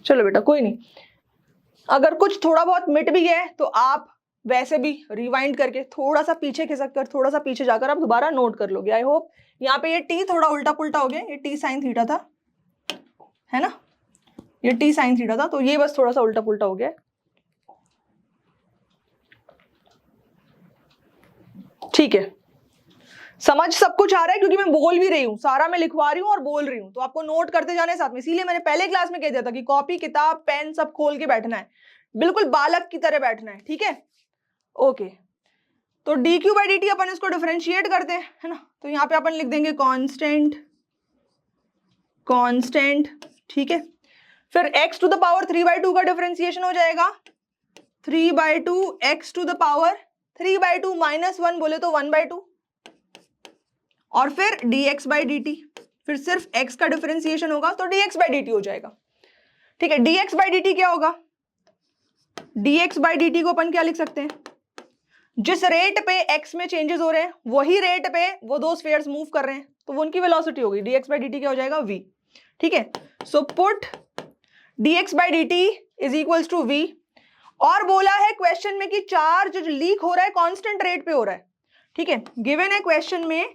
चलो बेटा कोई नहीं, अगर कुछ थोड़ा बहुत मिट भी गया है तो आप वैसे भी रिवाइंड करके थोड़ा सा पीछे खिसक कर, थोड़ा सा पीछे जाकर आप दोबारा नोट कर लोगे। आई होप यहाँ पे ये टी थोड़ा उल्टा पुल्टा हो गया, ये टी साइन थीटा था, है ना, ये टी साइन थीटा था, तो ये बस थोड़ा सा उल्टा पुल्टा हो गया, ठीक है। समझ सब कुछ आ रहा है, क्योंकि मैं बोल भी रही हूँ, सारा मैं लिखवा रही हूँ और बोल रही हूँ, तो आपको नोट करते जाने साथ में, इसीलिए मैंने पहले क्लास में कह दिया था कि कॉपी किताब पेन सब खोल के बैठना है, बिल्कुल बालक की तरह बैठना है, ठीक है, ओके। तो dq बाई dt अपन इसको डिफरेंशिएट करते हैं, है ना, तो यहाँ पे अपन लिख देंगे कांस्टेंट, ठीक है, फिर x टू द पावर 3/2 का डिफरेंशिएशन हो जाएगा 3/2 x टू द पावर 3/2 -1 बोले तो 1/2, और फिर dx बाई dt, फिर सिर्फ x का डिफरेंशिएशन होगा तो dx बाई dt हो जाएगा, ठीक है। dx बाई dt क्या होगा, dx बाई dt को अपन क्या लिख सकते हैं, जिस रेट पे x में चेंजेस हो रहे हैं वही रेट पे वो दो स्फीयर्स मूव कर रहे हैं, तो वो उनकी वेलोसिटी होगी, dx बाई dt क्या हो जाएगा v, ठीक है। So put dx by dt is equals to v, और बोला है क्वेश्चन में कि चार्ज जो लीक हो रहा है कांस्टेंट रेट पे हो रहा है, ठीक है, गिवन है क्वेश्चन में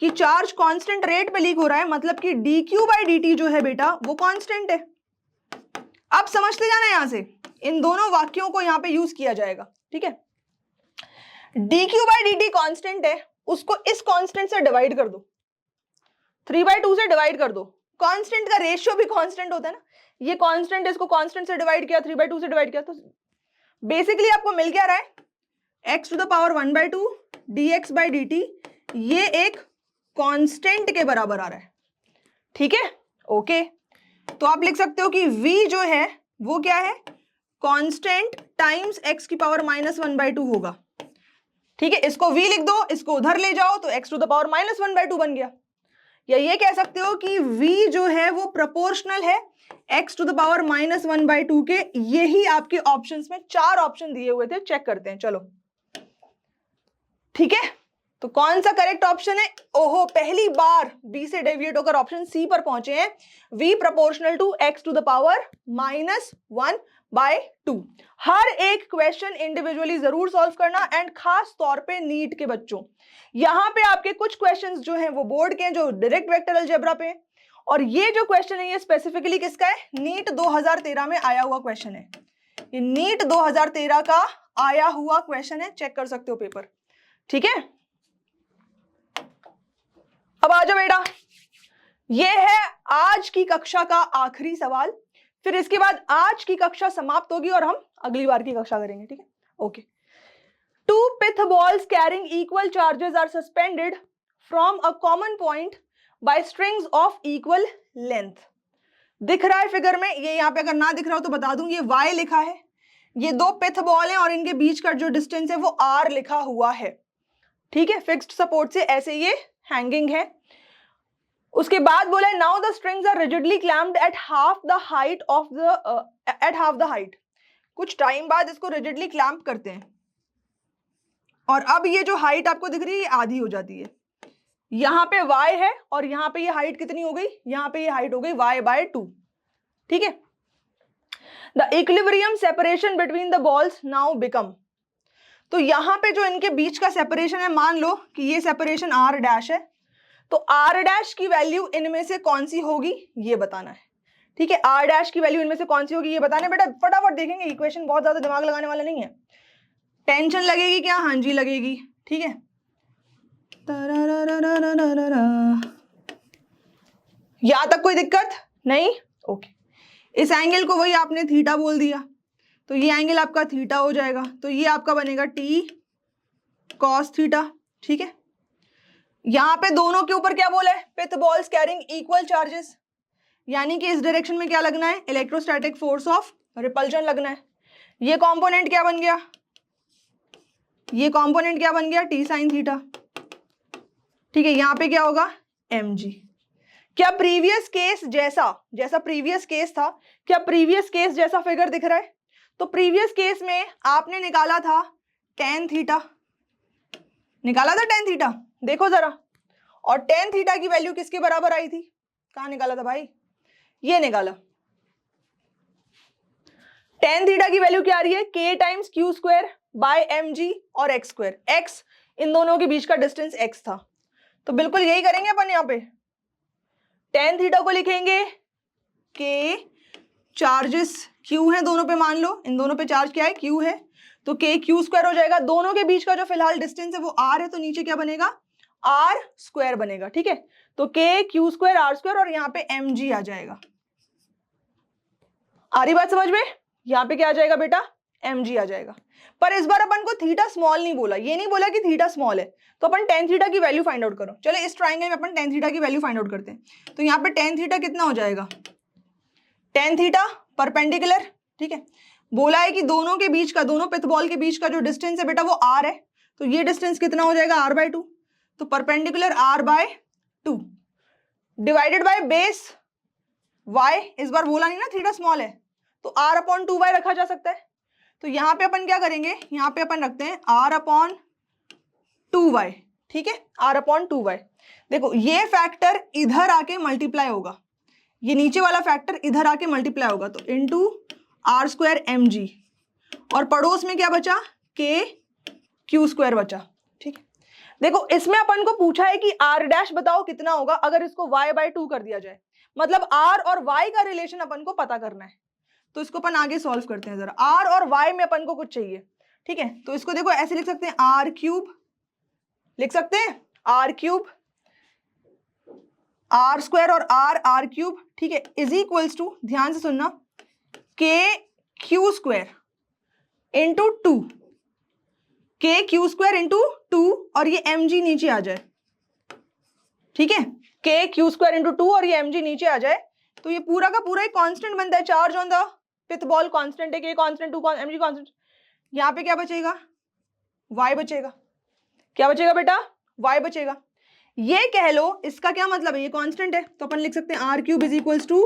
कि चार्ज कांस्टेंट रेट पे लीक हो रहा है, मतलब कि dq बाई dt जो है बेटा वो कांस्टेंट है। अब समझते जाना, यहां से इन दोनों वाक्यों को यहां पे यूज किया जाएगा, ठीक है। dq बाई dt कांस्टेंट है, उसको इस कांस्टेंट से डिवाइड कर दो, 3/2 से डिवाइड कर दो, कांस्टेंट का रेशियो भी कांस्टेंट होता है ना, ये कांस्टेंट इसको कांस्टेंट से डिवाइड किया, 3/2 से डिवाइड किया, तो बेसिकली आपको मिल क्या रहा है, x to the power 1/2 dx by dt, ये एक कांस्टेंट के बराबर आ रहा है, ठीक है, ओके। तो आप लिख सकते हो कि v जो है वो क्या है, कांस्टेंट टाइम्स x की पावर -1/2 होगा, ठीक है, इसको v लिख दो, इसको उधर ले जाओ तो x टू द पावर -1/2 बन गया, या ये कह सकते हो कि v जो है वो प्रोपोर्शनल है x टू द पावर -1/2 के। यही आपके ऑप्शंस में 4 ऑप्शन दिए हुए थे, चेक करते हैं, चलो, ठीक है। तो कौन सा करेक्ट ऑप्शन है, ओहो पहली बार बी से डेविएट होकर ऑप्शन सी पर पहुंचे हैं, v proportional to x to the power -1/2, by 2। हर एक क्वेश्चन इंडिविजुअली जरूर सॉल्व करना, एंड खास तौर पे नीट के बच्चों, यहां पे आपके कुछ क्वेश्चंस जो हैं वो बोर्ड के हैं, जो डायरेक्ट वेक्टर अलजेब्रा पे, और ये जो क्वेश्चन है ये स्पेसिफिकली किसका है, नीट 2013 में आया हुआ क्वेश्चन है, ये नीट 2013 का आया हुआ क्वेश्चन है, चेक कर सकते हो पेपर, ठीक है। अब आ जाओ बेटा, ये है आज की कक्षा का आखिरी सवाल, फिर इसके बाद आज की कक्षा समाप्त होगी और हम अगली बार की कक्षा करेंगे, ठीक है। Okay, 2 pith balls carrying equal charges are suspended from a common point by strings of equal length। दिख रहा है फिगर में, ये यहाँ पे अगर ना दिख रहा हो तो बता दूं, ये y लिखा है, ये 2 पिथ बॉल हैं और इनके बीच का जो डिस्टेंस है वो r लिखा हुआ है, ठीक है। फिक्स्ड सपोर्ट से ऐसे ये हैंगिंग है। उसके बाद बोला है now the strings are rigidly clamped at half the height of the height. कुछ टाइम बाद इसको रिजिडली क्लैम्प करते हैं, और अब ये जो हाइट आपको दिख रही है ये आधी हो जाती है, यहाँ पे y है और यहाँ पे ये हाइट कितनी हो गई, यहाँ पे ये हाइट हो गई y/2, ठीक है। The equilibrium separation between the balls now become, तो यहाँ पे जो इनके बीच का सेपरेशन है, मान लो कि ये सेपरेशन r' है, तो r' की वैल्यू इनमें से कौन सी होगी ये बताना है, ठीक है। r' की वैल्यू इनमें से कौन सी होगी ये बताना है बेटा, फटाफट देखेंगे, इक्वेशन बहुत ज्यादा दिमाग लगाने वाला नहीं है। टेंशन लगेगी क्या, हाँ जी लगेगी, ठीक है। यहां तक कोई दिक्कत नहीं, ओके। इस एंगल को वही आपने थीटा बोल दिया, तो ये एंगल आपका थीटा हो जाएगा, तो ये आपका बनेगा t cos थीटा, ठीक है। यहां पे दोनों के ऊपर क्या बोला है, पिथ बॉल्स कैरिंग इक्वल चार्जेस, यानी कि इस डायरेक्शन में क्या लगना है, इलेक्ट्रोस्टैटिक फोर्स ऑफ रिपल्जन लगना है। ये कंपोनेंट क्या बन गया, ये कंपोनेंट क्या बन गया, t sin थीटा, ठीक है। यहां पे क्या होगा, mg। क्या प्रीवियस केस जैसा प्रीवियस केस था, क्या प्रीवियस केस जैसा फिगर दिख रहा है, तो प्रीवियस केस में आपने निकाला था tan थीटा, निकाला था tan थीटा, देखो जरा, और tan थीटा की वैल्यू किसके बराबर आई थी, कहां निकाला था भाई, ये निकाला। tan थीटा की वैल्यू क्या आ रही है, k times Q square by mg और x स्क्वायर, x इन दोनों के बीच का डिस्टेंस x था, तो बिल्कुल यही करेंगे अपन। यहाँ पे tan थीटा को लिखेंगे k, चार्जेस q है दोनों पे, मान लो इन दोनों पे चार्ज क्या है, q है, तो k क्यू स्क्वायर हो जाएगा, दोनों के बीच का जो फिलहाल डिस्टेंस है वो r है, तो नीचे क्या बनेगा, r स्क्वायर बनेगा, ठीक है। तो k Q square r square और यहाँ पे mg आ जाएगा, आ रही बात समझ में, यहाँ पे क्या आ जाएगा बेटा, mg आ जाएगा। पर इस बार अपन को थीटा स्मॉल नहीं बोला, ये नहीं बोला कि थीटा स्मॉल है, तो अपन tan थीटा की वैल्यू फाइंड आउट करो। चलो इस ट्राइंगल में अपन tan थीटा की वैल्यू फाइंड आउट करते हैं, तो यहाँ पे tan थीटा कितना हो जाएगा, tan थीटा परपेंडिकुलर, ठीक है। बोला है कि दोनों के बीच का, दोनों पिथ बॉल के बीच का जो डिस्टेंस है बेटा वो r है, तो ये डिस्टेंस कितना हो जाएगा, r/2, तो perpendicular r/2 divided by base y, इस बार बोला नहीं ना थीटा स्मॉल है, तो r/2y रखा जा सकता है, तो यहाँ पे अपन क्या करेंगे, यहाँ पे अपन रखते हैं r/2y, ठीक है, r/2y। देखो ये फैक्टर इधर आके मल्टीप्लाई होगा, ये नीचे वाला फैक्टर इधर आके मल्टीप्लाई होगा, तो इनटू r स्क्वायर mg, और पड़ोस में क्या बचा, k क्यू स्क्वायर बचा, ठीक है। देखो इसमें अपन को पूछा है कि r' बताओ कितना होगा अगर इसको y/2 कर दिया जाए, मतलब r और y का रिलेशन अपन को पता करना है, तो इसको अपन आगे सॉल्व करते हैं जरा। r और y में अपन को कुछ चाहिए, ठीक है, तो इसको देखो ऐसे लिख सकते हैं, r3 लिख सकते हैं, r3, r स्क्वायर और r3, ठीक है, इज इक्वल्स टू, ध्यान से सुनना, k Q square into 2, k Q square into 2, और ये mg नीचे आ जाए, ठीक है, k क्यू स्क्वायर इंटू 2 और ये mg नीचे आ जाए, तो ये पूरा का पूरा एक कांस्टेंट बनता है, charge on the pith ball constant है, k कांस्टेंट, 2 mg कांस्टेंट। यहाँ पे क्या बचेगा, y बचेगा, क्या बचेगा बेटा, y बचेगा। ये कह लो इसका क्या मतलब है, ये कांस्टेंट है, तो अपन लिख सकते हैं r3 is equals to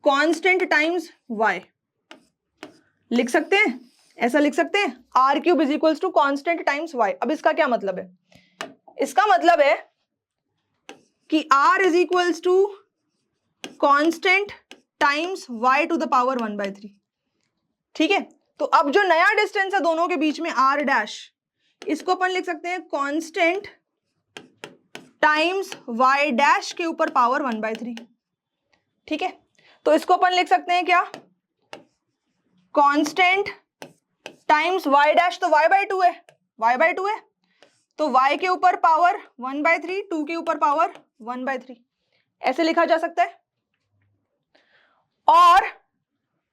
constant times y, लिख सकते हैं, ऐसा लिख सकते हैं, r3 is equals to constant times y। अब इसका क्या मतलब है, इसका मतलब है कि r is equals to constant times y to the power 1/3, ठीक है, तो अब जो नया डिस्टेंस है दोनों के बीच में r डैश, इसको अपन लिख सकते हैं कांस्टेंट टाइम्स y डैश के ऊपर पावर 1/3। ठीक है, तो इसको अपन लिख सकते हैं क्या, कांस्टेंट टाइम्स y डैश, तो y/2 है, y/2 है, तो y के ऊपर पावर 1/3, 2 के ऊपर पावर 1/3, ऐसे लिखा जा सकता है। और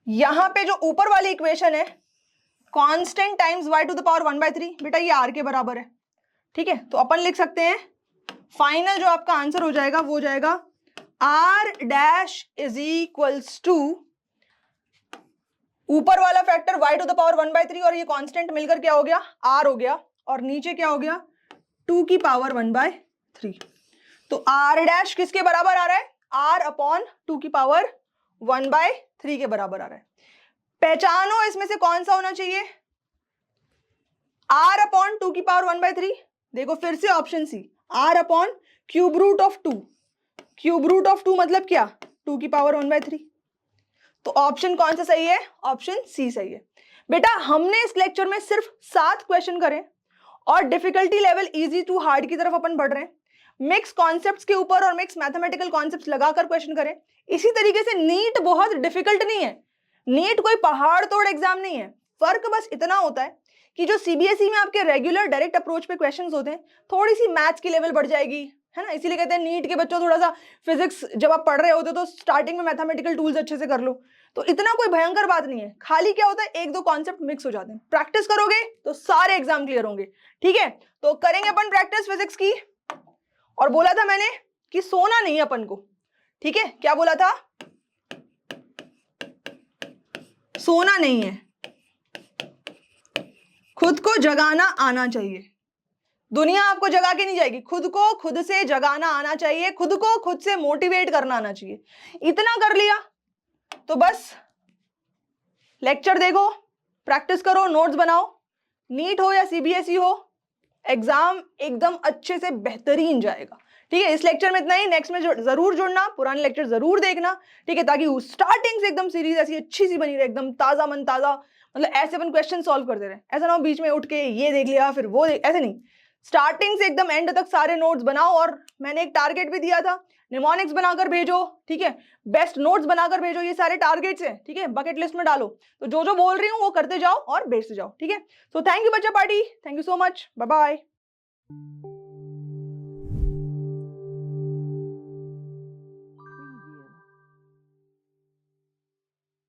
यहां पे जो ऊपर वाली इक्वेशन है constant times y to the power 1/3, बेटा ये r के बराबर है। ठीक है, तो अपन लिख सकते हैं फाइनल जो आपका आंसर हो जाएगा वो हो जाएगा r dash is equals to ऊपर वाला factor y to the power 1/3 और ये कांस्टेंट मिलकर क्या हो गया, r हो गया, और नीचे क्या हो गया, 2 की पावर 1/3। तो r डैश किसके बराबर आ रहा है, r अपॉन 2 की पावर 1/3 के बराबर आ रहा है। पहचानो इसमें से कौन सा होना चाहिए, r अपॉन 2 की पावर 1/3। देखो फिर से option C, r upon cube root of 2, cube root of 2 मतलब क्या, 2 की पावर 1/3। तो ऑप्शन कौन सा सही है, ऑप्शन सी सही है। बेटा हमने इस लेक्चर में सिर्फ 7 क्वेश्चन करे और difficulty level easy to hard की तरफ अपन बढ़ रहे हैं। मिक्स कॉन्सेप्ट्स के ऊपर और मिक्स मैथमेटिकल कॉन्सेप्ट्स लगाकर क्वेश्चन करें। इसी तरीके से नीट बहुत डिफिकल्ट नहीं है, नीट कोई पहाड़ तोड़ एग्जाम नहीं है। फर्क बस इतना होता है कि जो सीबीएसई में आपके रेगुलर डायरेक्ट अप्रोच पे क्वेश्चंस होते हैं, थोड़ी सी मैथ्स की लेवल बढ़ जाएगी, है ना। इसीलिए कहते हैं नीट के बच्चों थोड़ा सा फिजिक्स जब आप पढ़ रहे होते तो स्टार्टिंग में मैथमेटिकल टूल्स अच्छे से कर लो, तो इतना कोई भयंकर बात नहीं है। खाली क्या होता है, एक दो कॉन्सेप्ट मिक्स हो जाते हैं, प्रैक्टिस करोगे तो सारे एग्जाम क्लियर होंगे। ठीक है, तो करेंगे अपन प्रैक्टिस फिजिक्स की। और बोला था मैंने कि सोना नहीं अपन को, ठीक है, क्या बोला था, सोना नहीं है, खुद को जगाना आना चाहिए। दुनिया आपको जगा के नहीं जाएगी, खुद को खुद से जगाना आना चाहिए, खुद को खुद से मोटिवेट करना आना चाहिए। इतना कर लिया तो बस लेक्चर देखो, प्रैक्टिस करो, नोट्स बनाओ, नीट हो या सीबीएसई हो, एग्जाम एकदम अच्छे से बेहतरीन जाएगा। ठीक है, इस लेक्चर में इतना ही, नेक्स्ट में जरूर जुड़ना, पुराने लेक्चर जरूर देखना। ठीक है, ताकि स्टार्टिंग से एकदम सीरीज ऐसी अच्छी सी बनी रहे, एकदम ताजा मन ताजा, मतलब ऐसे अपन क्वेश्चन सॉल्व करते रहे। ऐसा ना हो बीच में उठ के ये देख लिया फिर वो ऐसे नहीं, स्टार्टिंग से एकदम एंड तक सारे नोट्स बनाओ। और मैंने एक टारगेट भी दिया था, निमोनिक्स बनाकर भेजो, ठीक है, बेस्ट नोट्स बनाकर भेजो, ये सारे टारगेट्स हैं। ठीक है, बकेट लिस्ट में डालो, तो जो जो बोल रही हूँ वो करते जाओ और भेजते जाओ। ठीक है, सो थैंक यू बच्चा party, thank you so much, bye bye.